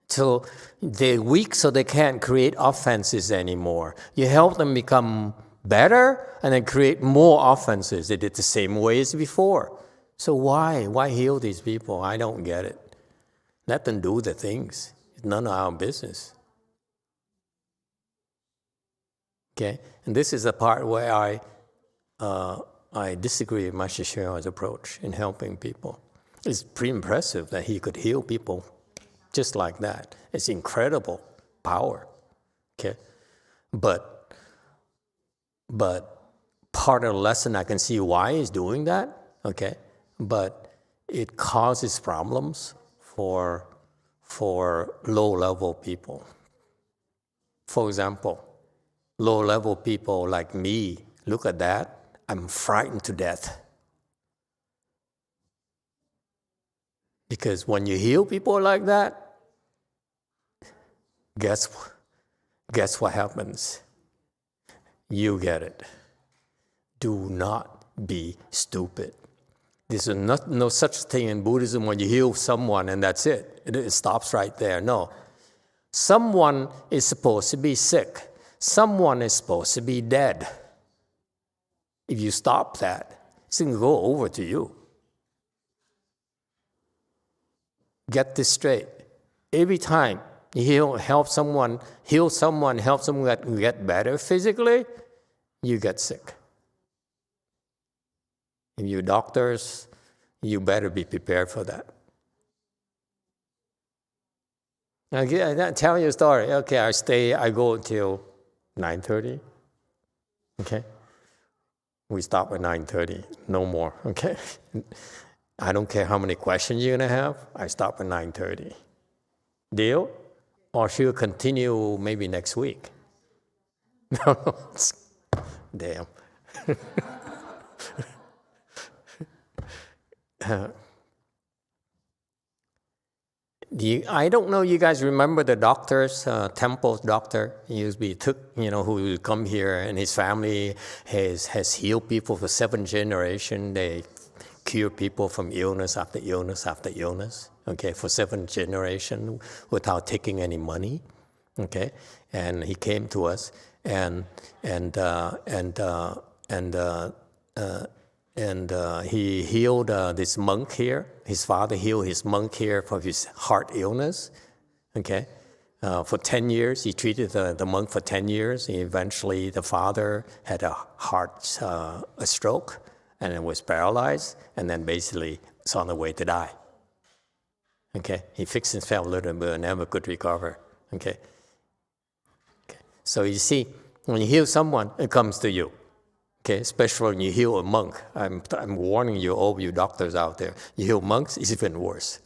So they're weak, so they can't create offenses anymore. You help them become better and then create more offenses. They did the same way as before. So why? Why heal these people? I don't get it. Let them do the things. It's none of our business. Okay? And this is the part where I disagree with Master YongHua's approach in helping people. It's pretty impressive that he could heal people just like that. It's incredible power. Okay? But part of the lesson, I can see why he's doing that. Okay? But it causes problems for low-level people. For example, low-level people like me, look at that, I'm frightened to death. Because when you heal people like that, guess what happens? You get it. Do not be stupid. There's no such thing in Buddhism when you heal someone and that's it. It stops right there. No. Someone is supposed to be sick. Someone is supposed to be dead. If you stop that, it's going to go over to you. Get this straight. Every time you help someone get better physically, you get sick. If you're doctors, you better be prepared for that. I'll tell you a story. Okay, I go until 9:30. Okay? We stop at 9:30, no more, okay? I don't care how many questions you're gonna have, I stop at 9:30. Deal? Or she'll continue maybe next week. No, damn. I don't know, you guys remember the doctors, Temple's doctor, he used to be who would come here, and his family has healed people for 7 generations. They cure people from illness after illness after illness, okay, for 7 generations without taking any money, okay. And he came to us, and he healed this monk here. His father healed his monk here for his heart illness, okay. For 10 years, he treated the monk for 10 years. Eventually, the father had a stroke, and it was paralyzed, and then basically it's on the way to die. Okay, he fixed himself a little bit, but never could recover. Okay. So you see, when you heal someone, it comes to you. Okay, especially when you heal a monk. I'm warning you, all you doctors out there. You heal monks, it's even worse.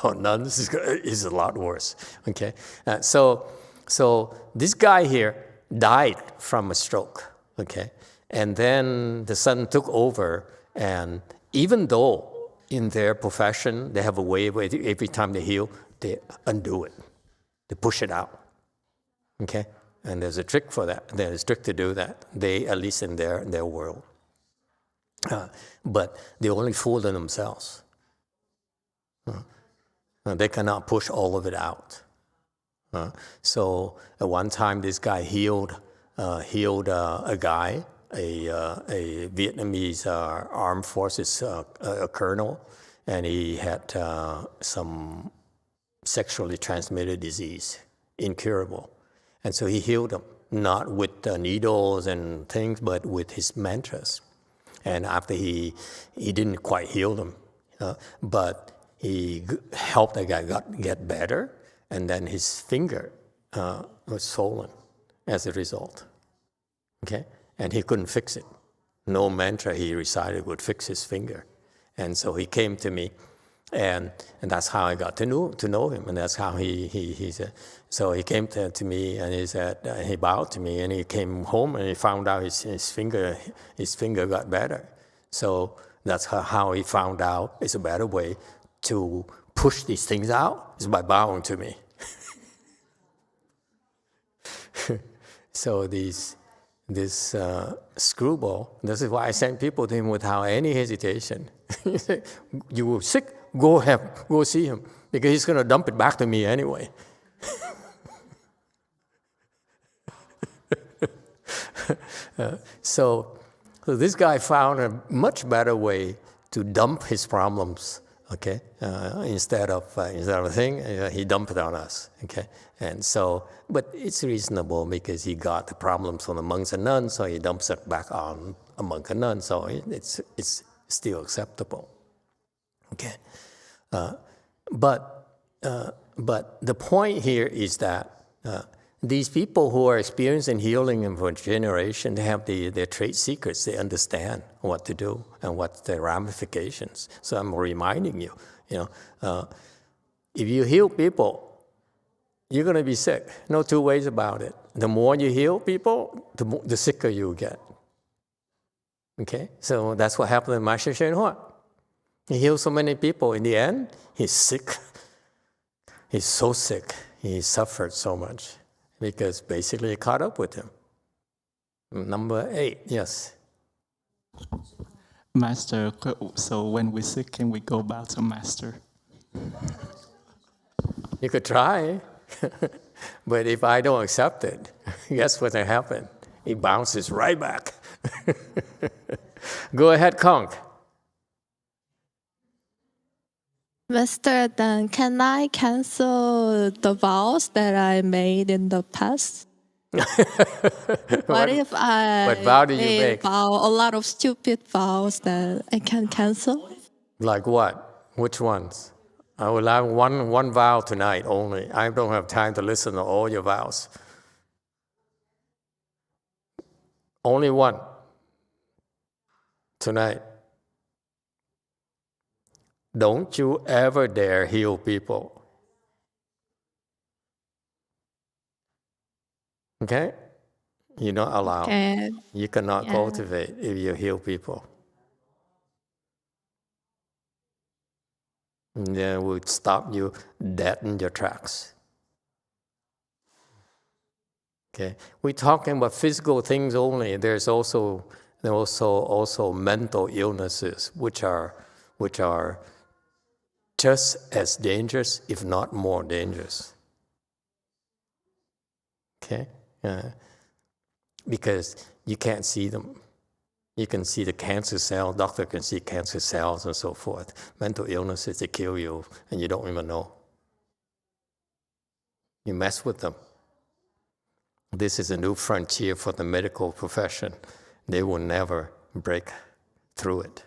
Or nuns is a lot worse. Okay, so this guy here died from a stroke. Okay, and then the son took over, and even though in their profession they have a way where every time they heal, they undo it, they push it out. Okay. And there's a trick for that. There's a trick to do that. They, at least in their world. But they only fool themselves. They cannot push all of it out. So at one time, this guy healed a guy, a Vietnamese armed forces a colonel, and he had some sexually transmitted disease, incurable. And so he healed them, not with needles and things, but with his mantras. And after he didn't quite heal them, but he helped the guy get better, and then his finger was swollen as a result. Okay? And he couldn't fix it. No mantra he recited would fix his finger. And so he came to me, and that's how I got to know him, and that's how he said. So he came to me, and he said, he bowed to me, and he came home, and he found out his finger got better. So that's how he found out it's a better way to push these things out is by bowing to me. So this screwball, this is why I send people to him without any hesitation. He said, you were sick, go see him, because he's going to dump it back to me anyway. So this guy found a much better way to dump his problems, okay? Instead of a thing, he dumped it on us, okay? And so, but it's reasonable because he got the problems from the monks and nuns, so he dumps it back on a monk and nun, so it's still acceptable, okay? But the point here is that these people who are experiencing healing for a generation, they have their trade secrets. They understand what to do and what's the ramifications. So I'm reminding you, if you heal people, you're going to be sick. No two ways about it. the more you heal people, the sicker you get. Okay, so that's what happened to Master YongHua. He healed so many people. In the end, he's sick. He's so sick. He suffered so much because basically it caught up with him. Number 8, yes. Master, so when we're sick, can we go back to Master? You could try, but if I don't accept it, guess what's going to happen? It bounces right back. Go ahead, Conk. Master, then can I cancel the vows that I made in the past? What if what vow did you make? a lot of stupid vows that I can cancel? Like what? Which ones? I will have one vow tonight only. I don't have time to listen to all your vows. Only one tonight. Don't you ever dare heal people. Okay? You're not allowed. Okay. You cannot Yeah. cultivate if you heal people. And then we'll stop you dead in your tracks. Okay? We're talking about physical things only. There's also mental illnesses, which are just as dangerous, if not more dangerous. Okay? Because you can't see them. You can see the cancer cell, doctor can see cancer cells and so forth. Mental illnesses, they kill you and you don't even know. You mess with them. This is a new frontier for the medical profession. They will never break through it.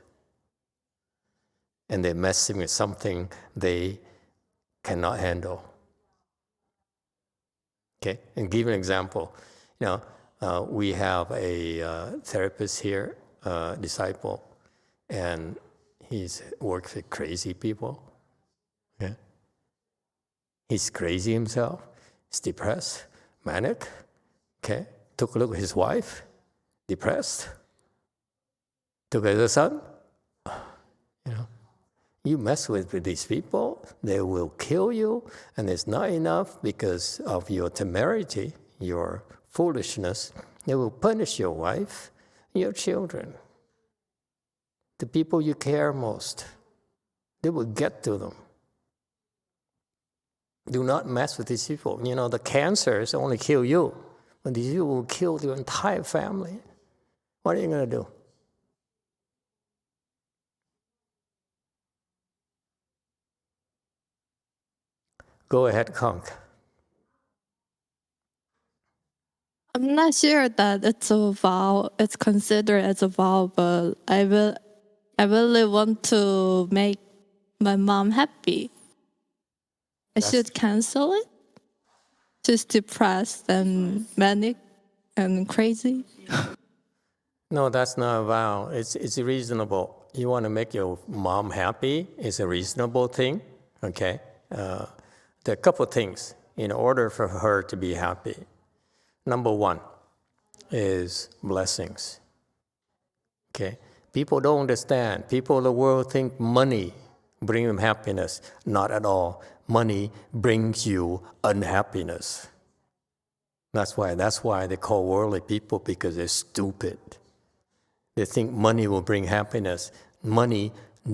And they're messing with something they cannot handle. Okay, and give an example. We have a therapist here, disciple, and he's works with crazy people. Okay? He's crazy himself. He's depressed, manic. Okay, took a look at his wife, depressed. Took a look at the son. You mess with these people, they will kill you, and it's not enough because of your temerity, your foolishness. They will punish your wife, your children, the people you care most. They will get to them. Do not mess with these people. The cancers only kill you, but these people will kill your entire family. What are you going to do? Go ahead, Conk. I'm not sure that it's a vow. It's considered as a vow, but I really want to make my mom happy. I should cancel it. She's depressed and manic and crazy. No, that's not a vow. It's reasonable. You want to make your mom happy. It's a reasonable thing. Okay. There are a couple of things in order for her to be happy. Number 1 is blessings. Okay? People don't understand. People in the world think money brings them happiness. Not at all. Money brings you unhappiness. That's why they call worldly people, because they're stupid. They think money will bring happiness. Money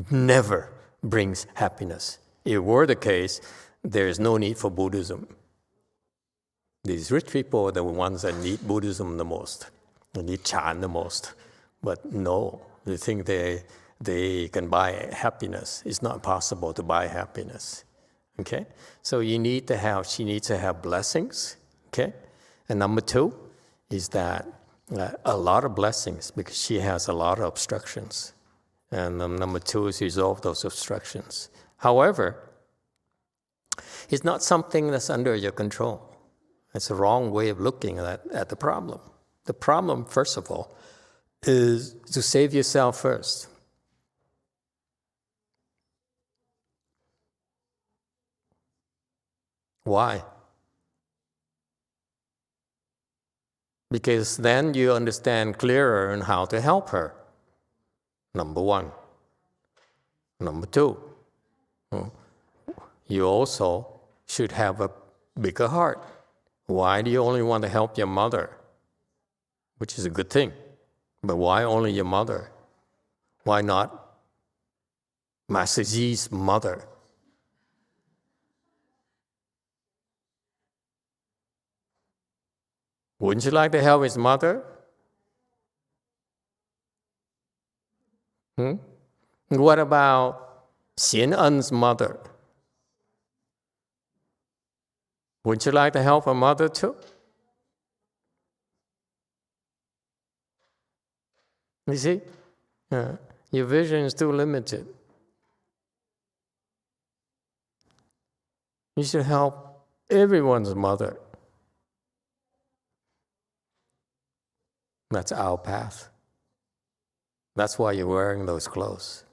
never brings happiness. If it were the case, there is no need for Buddhism. These rich people are the ones that need Buddhism the most. They need Chan the most. But no, they think they can buy happiness. It's not possible to buy happiness. Okay? So she needs to have blessings. Okay? And number 2 is that a lot of blessings, because she has a lot of obstructions. And number 2 is resolve those obstructions. However, it's not something that's under your control. It's a wrong way of looking at the problem. The problem, first of all, is to save yourself first. Why? because then you understand clearer on how to help her. Number one. Number two, you also should have a bigger heart. Why do you only want to help your mother? Which is a good thing. But why only your mother? Why not Master Ji's mother? Wouldn't you like to help his mother? What about Xian En's mother? Would you like to help her mother too? You see, your vision is too limited. You should help everyone's mother. That's our path. That's why you're wearing those clothes.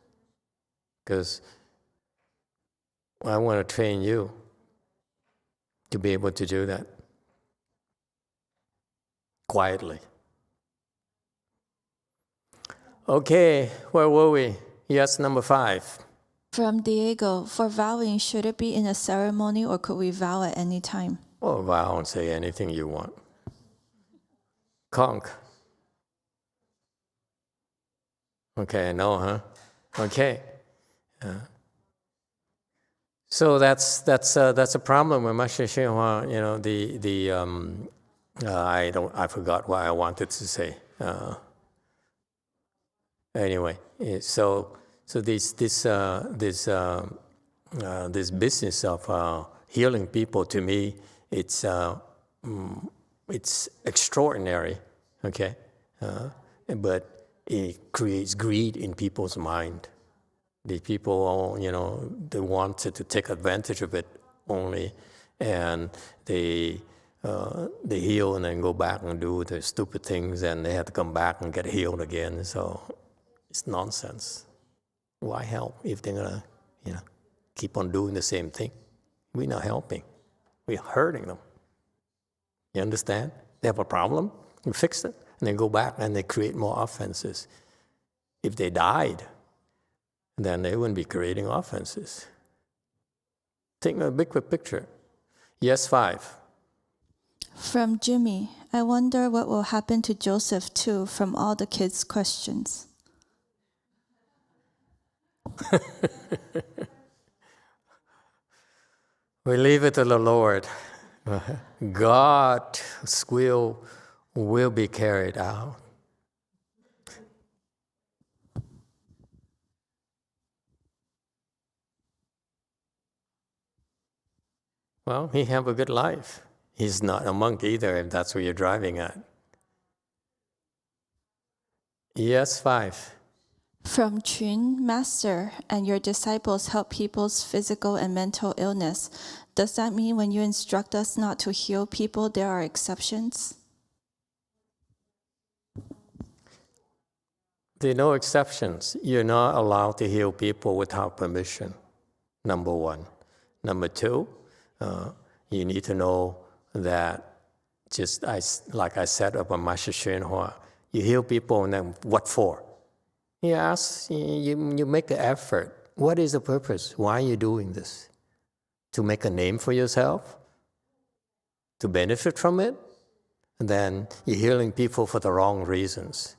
Because I want to train you to be able to do that quietly. Okay, where were we? Yes, number 5. From Diego, for vowing, should it be in a ceremony or could we vow at any time? Oh, vow and say anything you want. Conk. Okay, no, huh? Okay. So that's a problem with Master XinHua. You know, I forgot what I wanted to say. Anyway, so this business of healing people, to me, it's extraordinary. Okay, but it creates greed in people's mind. The people, you know, they wanted to take advantage of it only, and they heal and then go back and do the stupid things, and they have to come back and get healed again. So it's nonsense. Why help if they're gonna, you know, keep on doing the same thing? We're not helping. We're hurting them. You understand? They have a problem, you fix it, and then go back and they create more offenses. If they died, then they wouldn't be creating offenses. Think of a bigger picture. Yes, 5. From Jimmy, I wonder what will happen to Joseph too from all the kids' questions. We leave it to the Lord. God's will be carried out. Well, he have a good life. He's not a monk either, if that's what you're driving at. Yes, 5. From Chun, Master, and your disciples help people's physical and mental illness. Does that mean when you instruct us not to heal people, there are exceptions? There are no exceptions. You're not allowed to heal people without permission, number 1. Number 2, you need to know that, just like I said about Master XinHua, you heal people and then what for? He asks, you make the effort. What is the purpose? Why are you doing this? To make a name for yourself? To benefit from it? And then you're healing people for the wrong reasons.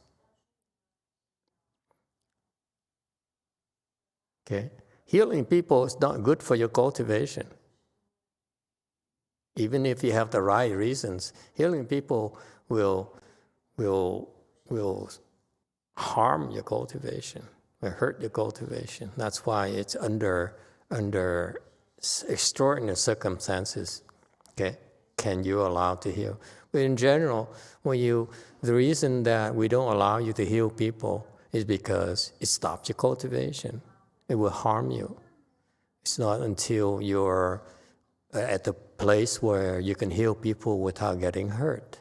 Okay? Healing people is not good for your cultivation. Even if you have the right reasons, healing people will harm your cultivation, will hurt your cultivation. That's why it's under extraordinary circumstances, okay, can you allow to heal. But in general, the reason that we don't allow you to heal people is because it stops your cultivation. It will harm you. It's not until you're at the place where you can heal people without getting hurt,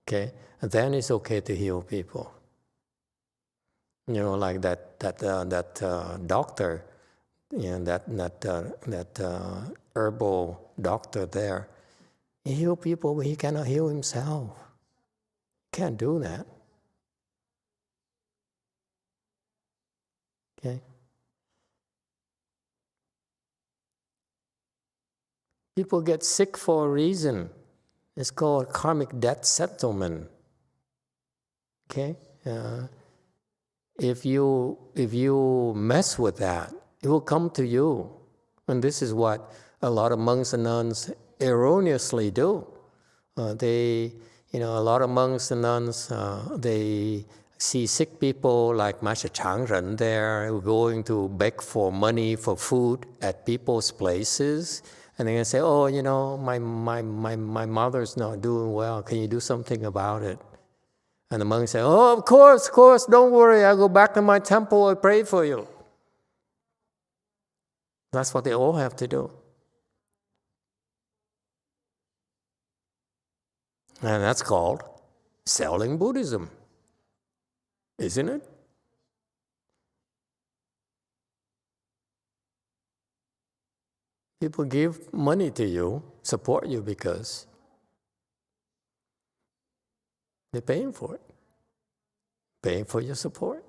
okay? And then it's okay to heal people. You know, like that doctor, you know, that herbal doctor there, he heals people, but he cannot heal himself. can't do that. Okay? People get sick for a reason. It's called karmic debt settlement. Okay? If you mess with that, it will come to you. And this is what a lot of monks and nuns erroneously do. A lot of monks and nuns, they see sick people like Master Changren there, going to beg for money for food at people's places. And they're going to say, oh, my mother's not doing well. Can you do something about it? And the monk say, oh, of course, don't worry. I'll go back to my temple and pray for you. That's what they all have to do. And that's called selling Buddhism, isn't it? People give money to you, support you because they're paying for it, paying for your support.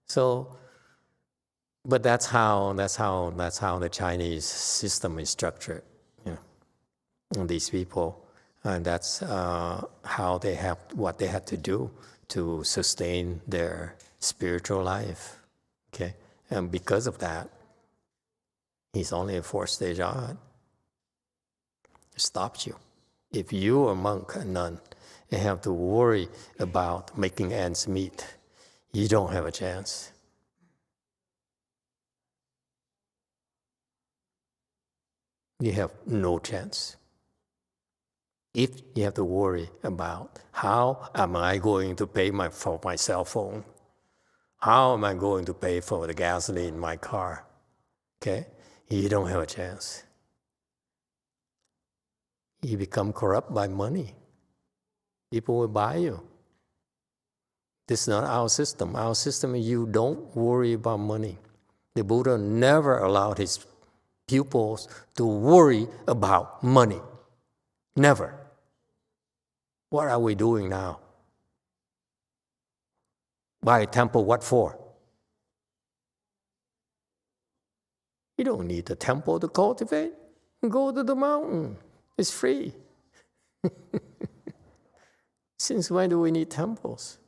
So, but that's how the Chinese system is structured. And these people, and that's how they have what they have to do to sustain their spiritual life. Okay, and because of that, he's only a fourth-stage arhat. It stops you. If you are a monk, a nun, and have to worry about making ends meet, you don't have a chance. You have no chance. If you have to worry about how am I going to pay for my cell phone, how am I going to pay for the gasoline in my car, okay, you don't have a chance. You become corrupt by money. People will buy you. This is not our system. Our system is you don't worry about money. The Buddha never allowed his pupils to worry about money. Never. What are we doing now? Buy a temple, what for? You don't need a temple to cultivate. Go to the mountain. It's free. Since when do we need temples?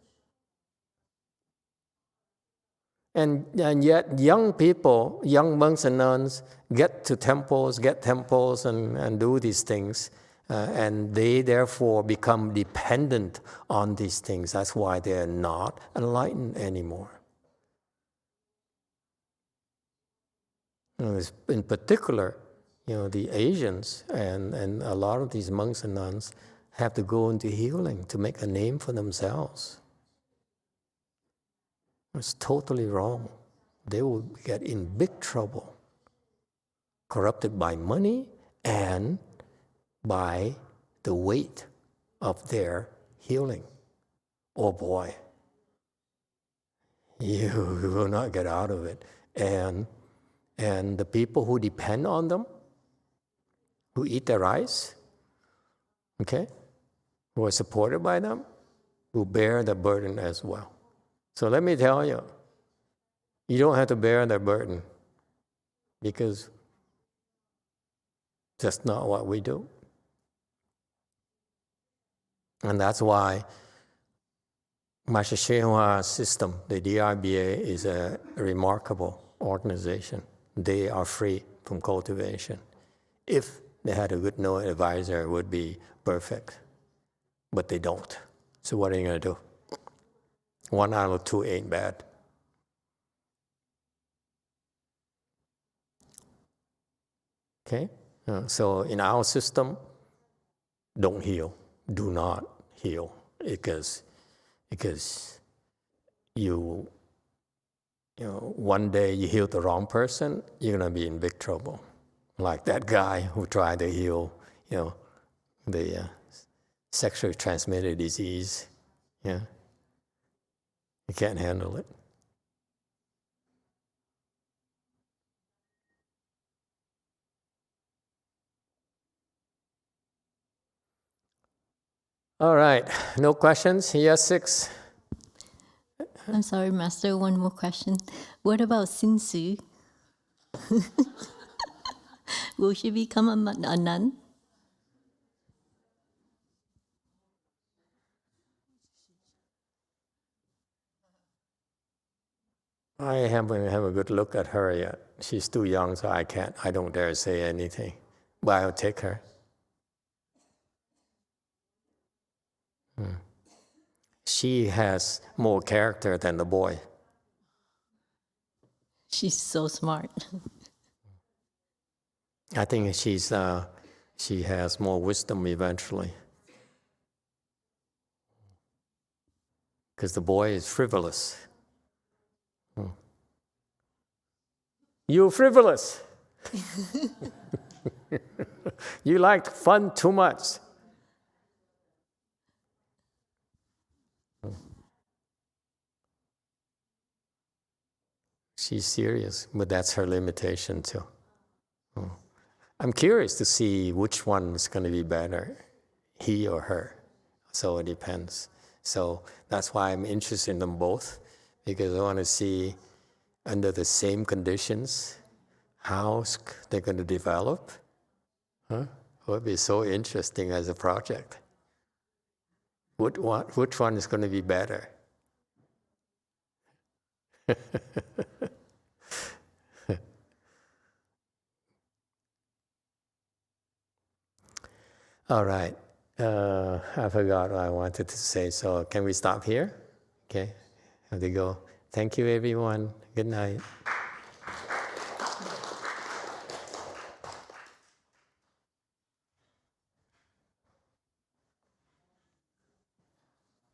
And yet young people, young monks and nuns get temples and do these things. And they therefore become dependent on these things. That's why they're not enlightened anymore. In particular, the Asians and a lot of these monks and nuns have to go into healing to make a name for themselves. It's totally wrong. They will get in big trouble, corrupted by money and by the weight of their healing. Oh boy, you will not get out of it. And the people who depend on them, who eat their rice, okay, who are supported by them, will bear the burden as well. So let me tell you, you don't have to bear the burden because that's not what we do. And that's why Master YongHua's system, the DRBA, is a remarkable organization. They are free from cultivation. If they had a good no advisor, it would be perfect. But they don't. So what are you going to do? 1 out of 2 ain't bad. Okay? So in our system, don't heal. Do not heal. Because one day you heal the wrong person, you're going to be in big trouble. Like that guy who tried to heal, the sexually transmitted disease. Yeah. You can't handle it. All right, no questions? Yes, 6. I'm sorry, Master, one more question. What about Sinsu? Will she become a nun? I haven't have a good look at her yet. She's too young, so I don't dare say anything. But I'll take her. She has more character than the boy. She's so smart. I think she has more wisdom eventually. Because the boy is frivolous. You're frivolous. You like fun too much. She's serious, but that's her limitation too. I'm curious to see which one is going to be better, he or her. So it depends. So that's why I'm interested in them both, because I want to see under the same conditions how they're going to develop. It would be so interesting as a project. Which one is going to be better? All right. I forgot what I wanted to say, so can we stop here? Okay, have to go. Thank you, everyone. Good night.